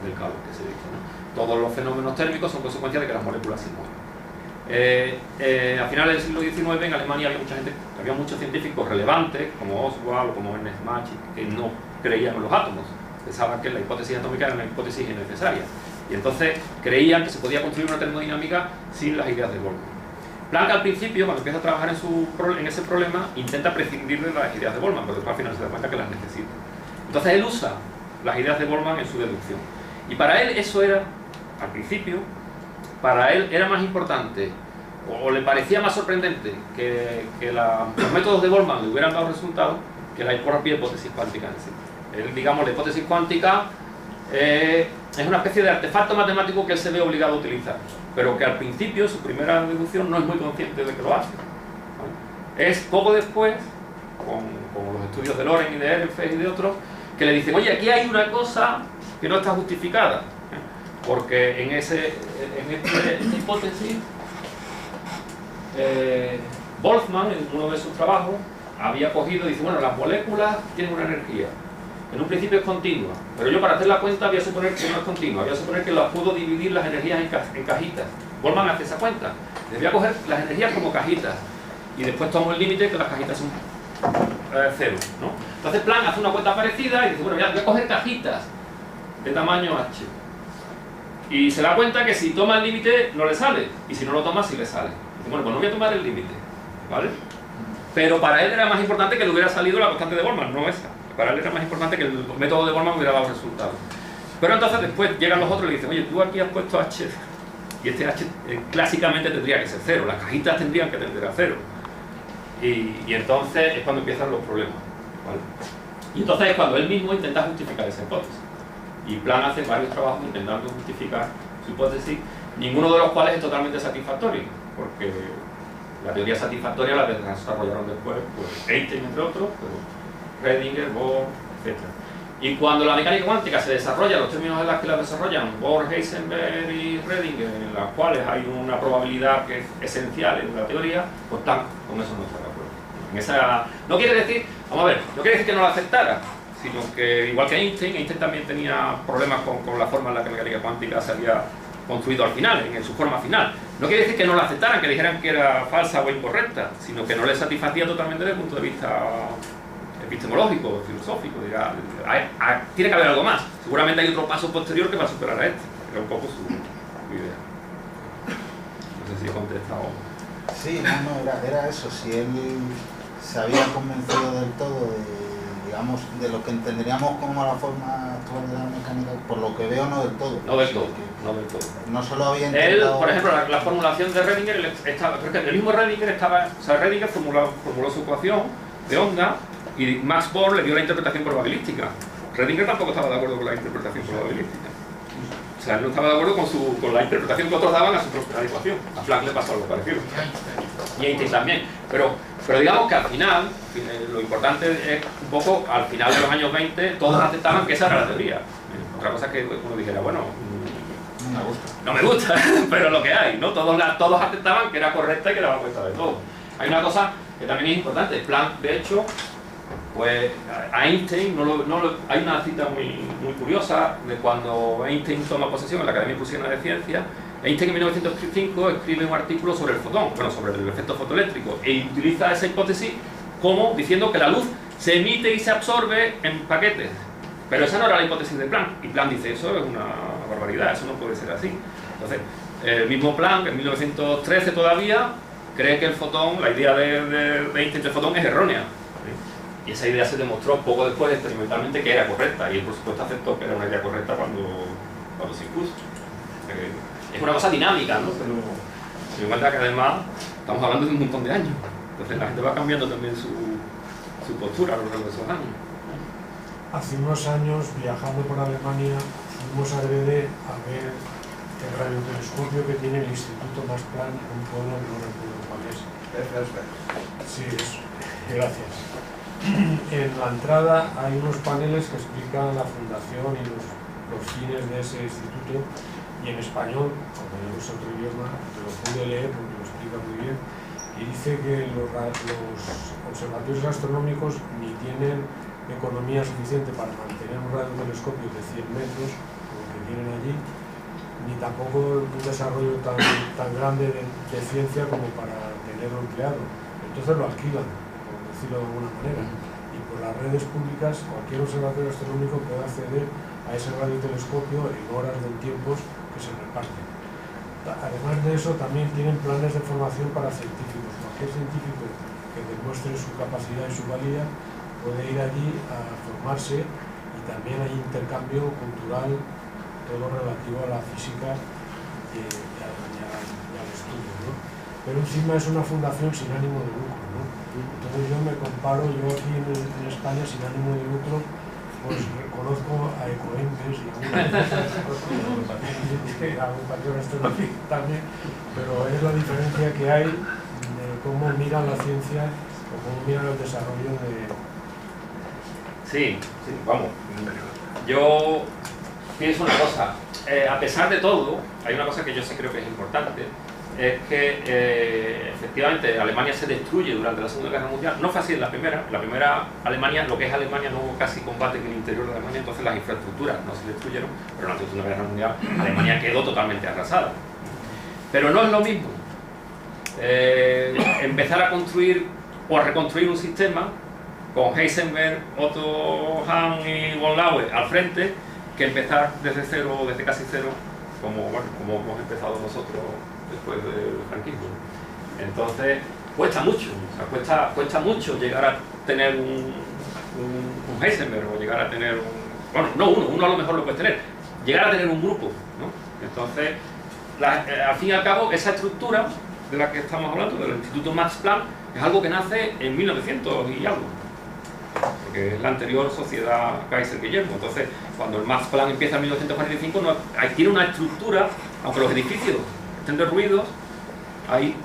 del calor, que se dice, ¿no? Todos los fenómenos térmicos son consecuencia de que las moléculas se mueven. A finales del siglo XIX en Alemania había muchos científicos relevantes, como Oswald o como Ernst Mach, que no creían en los átomos. Pensaban que la hipótesis atómica era una hipótesis innecesaria y entonces creían que se podía construir una termodinámica sin las ideas de Boltzmann. Planck al principio, cuando empieza a trabajar en ese problema, intenta prescindir de las ideas de Boltzmann, pero después al final se da cuenta que las necesita. Entonces él usa las ideas de Boltzmann en su deducción y para él eso era al principio, para él era más importante, o le parecía más sorprendente que los métodos de Boltzmann le hubieran dado resultados que la propia hipótesis cuántica en sí. Él, digamos, la hipótesis cuántica es una especie de artefacto matemático que él se ve obligado a utilizar, pero que al principio, su primera deducción, no es muy consciente de que lo hace, ¿vale? Es poco después, con los estudios de Lorenz y de Ehrenfest y de otros, que le dicen, oye, aquí hay una cosa que no está justificada, ¿eh? Porque en esta hipótesis, Boltzmann, en uno de sus trabajos, había cogido y dice, bueno, las moléculas tienen una energía, en un principio es continua, pero yo para hacer la cuenta voy a suponer que no es continua, voy a suponer que las puedo dividir las energías en cajitas. Boltzmann hace esa cuenta, voy a coger las energías como cajitas, y después tomo el límite que las cajitas son cero, ¿no? Entonces Planck hace una cuenta parecida y dice, bueno, voy a coger cajitas de tamaño h, y se da cuenta que si toma el límite no le sale, y si no lo toma sí le sale. Dice, bueno, pues no voy a tomar el límite, ¿vale? Pero para él era más importante que le hubiera salido la constante de Boltzmann, no esa. Para él era más importante que el método de Boltzmann hubiera dado resultados. Pero entonces después llegan los otros y le dicen, oye, tú aquí has puesto h, y este h clásicamente tendría que ser cero, las cajitas tendrían que tender a cero. Y entonces es cuando empiezan los problemas, ¿vale? Y entonces es cuando él mismo intenta justificar esa hipótesis. Y Planck hace varios trabajos intentando justificar su hipótesis, ninguno de los cuales es totalmente satisfactorio, porque la teoría satisfactoria la desarrollaron después, pues Einstein entre otros, pero Redinger, Bohr, etc. Y cuando la mecánica cuántica se desarrolla, los términos en los que la desarrollan Bohr, Heisenberg y Redinger, en las cuales hay una probabilidad que es esencial en la teoría, pues Planck con eso no está de acuerdo. No quiere decir, vamos a ver, no quiere decir que no la aceptara, sino que igual que Einstein también tenía problemas con la forma en la que la mecánica cuántica se había construido al final, en su forma final. No quiere decir que no la aceptaran, que dijeran que era falsa o incorrecta, sino que no les satisfacía totalmente desde el punto de vista epistemológico, filosófico. Tiene que haber algo más. Seguramente hay otro paso posterior que va a superar a este. Era un poco su idea. No sé si he contestado. Sí, no, era eso. Si él se había convencido del todo de, digamos, de lo que entenderíamos como la forma actual de la mecánica, por lo que veo, no del todo. No del todo, no del todo. No solo había intentado... Él, por ejemplo, la formulación de Redinger estaba... Pero es que el mismo Redinger estaba... O sea, Redinger formuló su ecuación de onda y Max Born le dio la interpretación probabilística. Redinger tampoco estaba de acuerdo con la interpretación probabilística. O sea, él no estaba de acuerdo con la interpretación que otros daban a su propia ecuación. A Planck le pasó algo parecido. Y Einstein también. Pero digamos que al final, lo importante es un poco, al final de los años 20, todos aceptaban que esa era la teoría. Otra cosa es que uno dijera, bueno, no me gusta, pero lo que hay, ¿no? Todos aceptaban que era correcta y que daba cuenta de todo. Hay una cosa que también es importante. Planck, de hecho, pues a Einstein, hay una cita muy curiosa de cuando Einstein toma posesión en la Academia Prusiana de Ciencias. Einstein en 1905 escribe un artículo sobre el fotón, sobre el efecto fotoeléctrico, e utiliza esa hipótesis como diciendo que la luz se emite y se absorbe en paquetes. Pero esa no era la hipótesis de Planck, y Planck dice, eso es una barbaridad, eso no puede ser así. Entonces, el mismo Planck, en 1913 todavía, cree que el fotón, la idea de Einstein del fotón es errónea. Y esa idea se demostró poco después experimentalmente que era correcta, y él por supuesto aceptó que era una idea correcta cuando se impuso. Es una cosa dinámica, ¿no? Pero se encuentra que además estamos hablando de un montón de años. Entonces la gente va cambiando también su postura a lo largo de esos años. Hace unos años, viajando por Alemania, fuimos a Grede a ver el radiotelescopio que tiene el Instituto Max Planck en un pueblo que no recuerdo cuál es. Sí, eso. Gracias. En la entrada hay unos paneles que explican la fundación y los fines de ese instituto, y en español, como yo uso otro idioma, te lo pude leer porque lo explica muy bien, y dice que los observatorios astronómicos ni tienen economía suficiente para mantener un radiotelescopio de 100 metros, como que tienen allí, ni tampoco un desarrollo tan grande de ciencia como para tenerlo empleado. Entonces lo alquilan, por decirlo de alguna manera, y por las redes públicas cualquier observatorio astronómico puede acceder a ese radiotelescopio en horas de tiempos que se reparten. Además de eso, también tienen planes de formación para científicos. Cualquier científico que demuestre su capacidad y su valía puede ir allí a formarse, y también hay intercambio cultural todo relativo a la física y al estudio, ¿no? Pero encima es una fundación sin ánimo de lucro, ¿no? Entonces yo me comparo, yo aquí en España sin ánimo de lucro, pues reconozco a Ecoembes y a un partido astronómico también, pero es la diferencia que hay de cómo miran la ciencia, cómo miran el desarrollo de... Sí, vamos. Yo pienso una cosa, a pesar de todo, hay una cosa que yo sí creo que es importante, es que efectivamente Alemania se destruye durante la Segunda Guerra Mundial. No fue así en la primera. En la primera Alemania, lo que es Alemania, no hubo casi combate en el interior de Alemania, entonces las infraestructuras no se destruyeron, pero en la Segunda Guerra Mundial Alemania quedó totalmente arrasada. Pero no es lo mismo empezar a construir o a reconstruir un sistema con Heisenberg, Otto Hahn y von Laue al frente, que empezar desde cero, desde casi cero, como hemos empezado nosotros después del franquismo. Entonces cuesta mucho, o sea, cuesta mucho llegar a tener un Heisenberg o llegar a tener bueno, no uno a lo mejor lo puedes tener, llegar a tener un grupo, ¿no? Entonces, al fin y al cabo, esa estructura de la que estamos hablando, del Instituto Max Planck, es algo que nace en 1900 y algo, porque es la anterior sociedad Kaiser-Guillermo. Entonces, cuando el Max Planck empieza en 1945, tiene una estructura, aunque los edificios estén derruidos, hay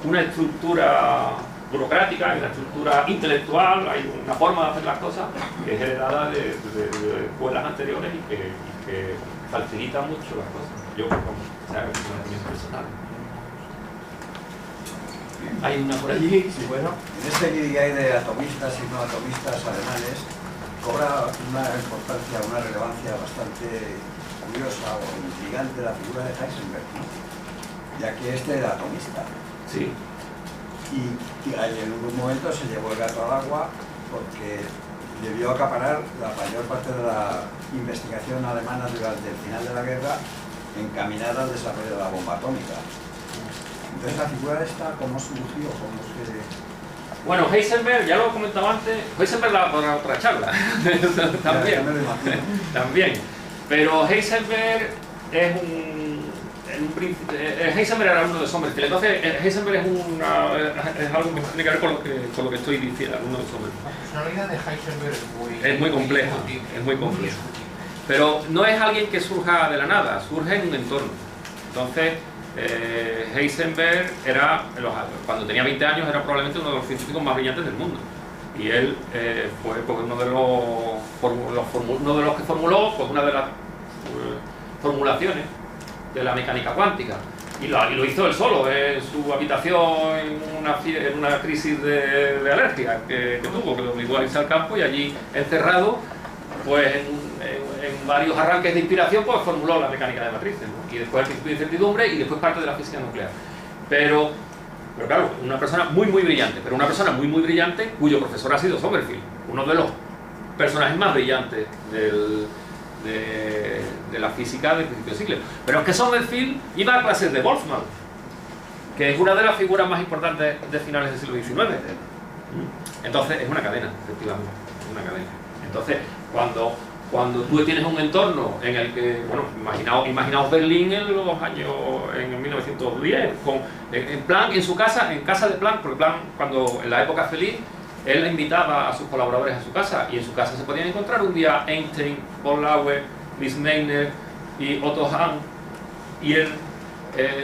una estructura burocrática, hay una estructura intelectual, hay una forma de hacer las cosas que es heredada de escuelas anteriores y que facilita mucho las cosas. Yo, o sea, es una opinión personal. Hay una por allí. Sí, bueno, en este que hay de atomistas y no atomistas alemanes, cobra una importancia, una relevancia bastante curiosa o intrigante la figura de Heisenberg, ¿no? Ya que este era atomista. Sí. Y en un momento se llevó el gato al agua porque debió acaparar la mayor parte de la investigación alemana durante el final de la guerra encaminada al desarrollo de la bomba atómica. Entonces la figura esta, ¿cómo surgió? ¿Cómo se...? Bueno, Heisenberg, ya lo he comentado antes, Heisenberg para otra charla, también, Ya me lo imagino. también. Pero Heisenberg es Heisenberg era uno de Sommerfeld. Entonces Heisenberg es algo que tiene que ver con lo que estoy diciendo, uno de Sommerfeld. La personalidad de Heisenberg es muy compleja, es muy compleja. Pero no es alguien que surja de la nada, surge en un entorno. Entonces Heisenberg era, cuando tenía 20 años, era probablemente uno de los científicos más brillantes del mundo. Y él fue pues, uno de los que formuló pues, una de las formulaciones de la mecánica cuántica. Y lo hizo él solo, en su habitación, en una crisis de alergia que tuvo, que lo obligó a irse al campo y allí, encerrado, pues en varios arranques de inspiración, pues formuló la mecánica de matrices, ¿no? Y después el principio de incertidumbre y después parte de la física nuclear. Pero claro, una persona muy brillante, pero una persona muy brillante cuyo profesor ha sido Sommerfeld, uno de los personajes más brillantes de la física del principio del siglo. Pero es que Sommerfeld iba a clases de Boltzmann, que es una de las figuras más importantes de finales del siglo XIX. Entonces es una cadena, efectivamente, es una cadena. Entonces, cuando tú tienes un entorno en el que, bueno, imaginaos Berlín en los años, en 1910, en Planck, en su casa, en casa de Planck, porque Planck, cuando en la época feliz, él invitaba a sus colaboradores a su casa, y en su casa se podían encontrar un día Einstein, von Laue, Lise Meitner y Otto Hahn, y él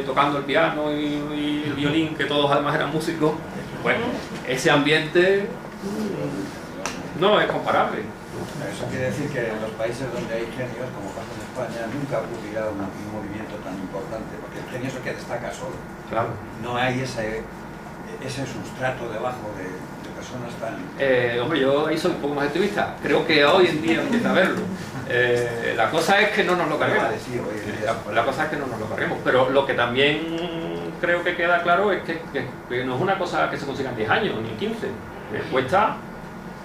tocando el piano y el violín, que todos además eran músicos. Bueno, ese ambiente no es comparable. Eso quiere decir que en los países donde hay genios, como pasa en España, nunca ocurrirá un movimiento tan importante, porque el genio es el que destaca solo. Claro. No hay ese sustrato debajo de personas tan... Hombre, yo ahí soy un poco más optimista. Creo que hoy en día empieza a verlo. La cosa es que no nos lo carguemos. La cosa es que no nos lo carguemos. Pero lo que también creo que queda claro es que no es una cosa que se consiga en 10 años, ni 15. Cuesta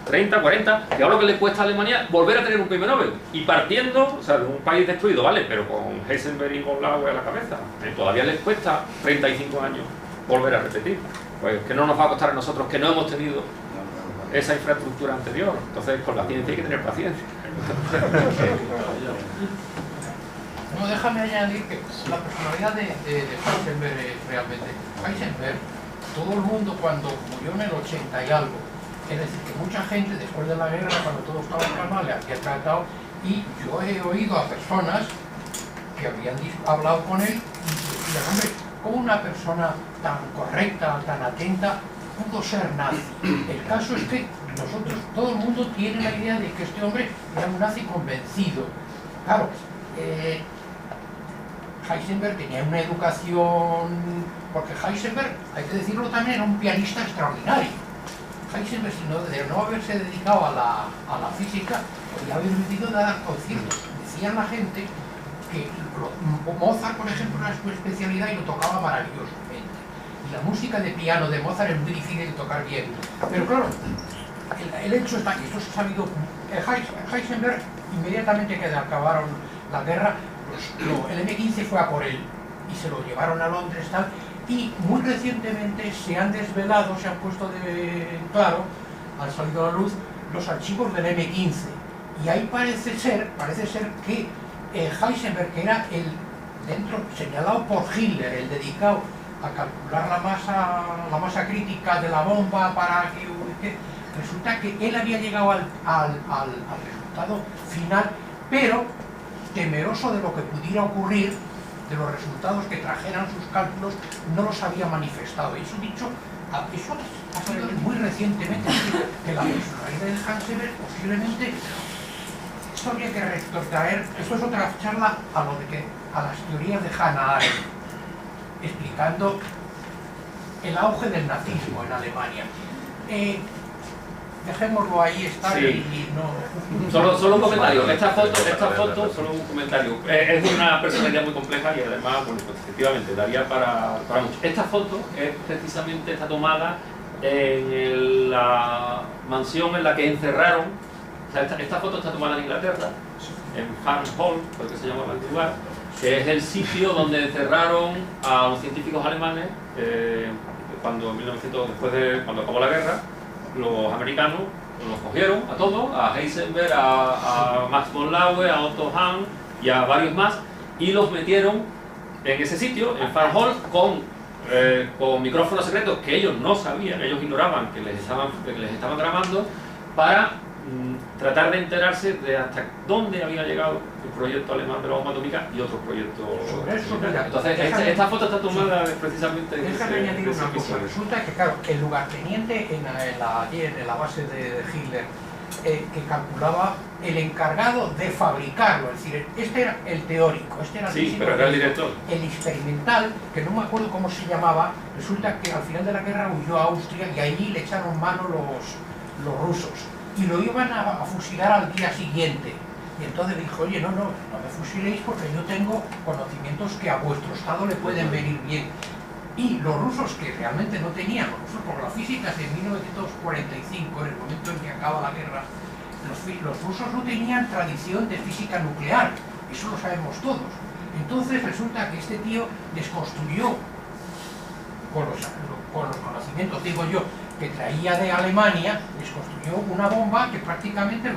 30, 40, y ahora lo que le cuesta a Alemania volver a tener un premio Nobel, y partiendo, o sea, de un país destruido, ¿vale? Pero con Heisenberg y von Laue a la cabeza, todavía les cuesta 35 años volver a repetir. Pues que no nos va a costar a nosotros, que no hemos tenido esa infraestructura anterior. Entonces, con la ciencia hay que tener paciencia. No, déjame añadir que la personalidad de Heisenberg es realmente... Heisenberg, todo el mundo cuando murió en el 80 y algo, es decir, que mucha gente después de la guerra, cuando todo estaba calmado, le había tratado, y yo he oído a personas que habían hablado con él y decían, hombre, ¿cómo una persona tan correcta, tan atenta, pudo ser nazi? El caso es que nosotros, todo el mundo tiene la idea de que este hombre era un nazi convencido. Claro, Heisenberg tenía una educación, porque Heisenberg, hay que decirlo también, era un pianista extraordinario. Heisenberg, de no haberse dedicado a la física, podría haber vivido de dar conciertos. Decía la gente que Mozart, por ejemplo, era su especialidad y lo tocaba maravillosamente. Y la música de piano de Mozart es muy difícil de tocar bien. Pero claro, el hecho está, y esto se ha sabido, Heisenberg, inmediatamente que acabaron la guerra, el M15 fue a por él y se lo llevaron a Londres, tal, y muy recientemente se han desvelado, se han puesto de claro, han salido a la luz los archivos del M15, y ahí parece ser que Heisenberg, que era el dentro señalado por Hitler, el dedicado a calcular la masa crítica de la bomba para que resulta que él había llegado al resultado final, pero temeroso de lo que pudiera ocurrir, de los resultados que trajeran sus cálculos, no los había manifestado. Y eso dicho, eso ha sido muy recientemente, que la personalidad de Heisenberg posiblemente, esto habría que retrotraer, esto es otra charla a las teorías de Hannah Arendt, explicando el auge del nazismo en Alemania. Dejémoslo ahí estar, sí. Y no... Solo un comentario. Esta foto, solo un comentario. Es de una personalidad muy compleja y además, bueno, pues efectivamente, daría para mucho. Esta foto es precisamente, está tomada en la mansión en la que encerraron, o sea, esta foto está tomada en Inglaterra, en Farm Hall, porque se llama el lugar, que es el sitio donde encerraron a los científicos alemanes cuando acabó la guerra. Los americanos los cogieron a todos, a Heisenberg, a Max von Laue, a Otto Hahn y a varios más, y los metieron en ese sitio, en Farm Hall, con micrófonos secretos que ellos no sabían, ellos ignoraban que les estaban grabando, para tratar de enterarse de hasta dónde había llegado el proyecto alemán de la bomba atómica y otros proyectos. Entonces, esta foto está tomada precisamente de añadir una cosa. Resulta que, claro, el lugarteniente en la base de Hitler, que calculaba el encargado de fabricarlo, es decir, este era el teórico, este era el sí, pero era el director. El experimental, que no me acuerdo cómo se llamaba, resulta que al final de la guerra huyó a Austria y allí le echaron mano los rusos. Y lo iban a fusilar al día siguiente. Y entonces dijo, oye, no me fusiléis porque yo tengo conocimientos que a vuestro estado le pueden venir bien. Y los rusos, que realmente no tenían, los rusos por la física de 1945, en el momento en que acaba la guerra, los rusos no tenían tradición de física nuclear, eso lo sabemos todos. Entonces resulta que este tío desconstruyó, con los conocimientos, digo yo, que traía de Alemania, les construyó una bomba que prácticamente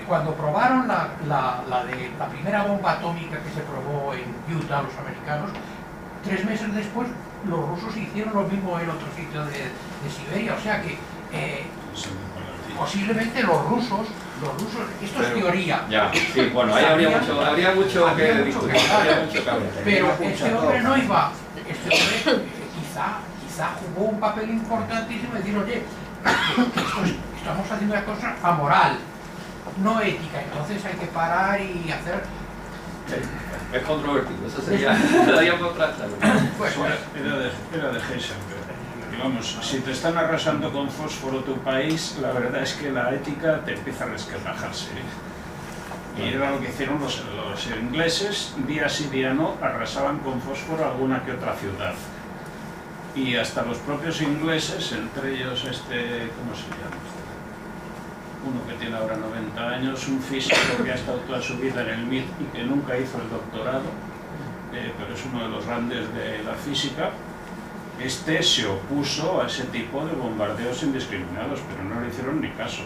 cuando probaron la primera bomba atómica que se probó en Utah, los americanos, 3 meses después los rusos hicieron lo mismo en otro sitio de Siberia, o sea que posiblemente los rusos, esto es teoría. Ya, sí, bueno, ahí habría mucho que discutir. Pero este hombre no iba, este hombre quizá jugó un papel importantísimo de decir, oye, estamos haciendo una cosa amoral, no ética, entonces hay que parar y hacer... Es controvertido, eso sería... daríamos otra charla. Era de Heisenberg. Y vamos, si te están arrasando con fósforo tu país, la verdad es que la ética te empieza a resquebrajarse. Y era lo que hicieron los ingleses, día sí día no, arrasaban con fósforo alguna que otra ciudad. Y hasta los propios ingleses, entre ellos ¿cómo se llama? Uno que tiene ahora 90 años, un físico que ha estado toda su vida en el MIT y que nunca hizo el doctorado, pero es uno de los grandes de la física. Se opuso a ese tipo de bombardeos indiscriminados, pero no le hicieron ni caso.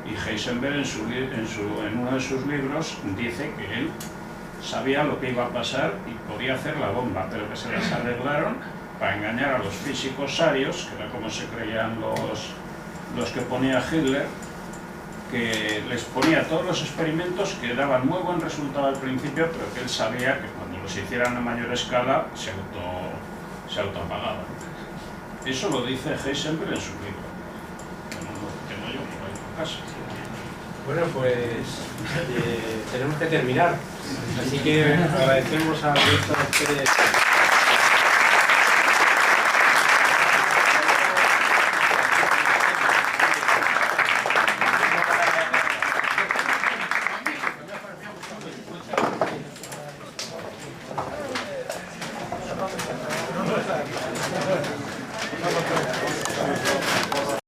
Y Heisenberg en uno de sus libros dice que él sabía lo que iba a pasar y podía hacer la bomba, pero que se las arreglaron para engañar a los físicos sarios, que era como se creían los que ponía Hitler, que les ponía todos los experimentos que daban muy buen resultado al principio, pero que él sabía que cuando los hicieran a mayor escala se autoapagaban. Eso lo dice Heisenberg en su libro, que no lo tengo yo por ahí en casa. Bueno, pues tenemos que terminar, así que agradecemos a Víctor Pérez.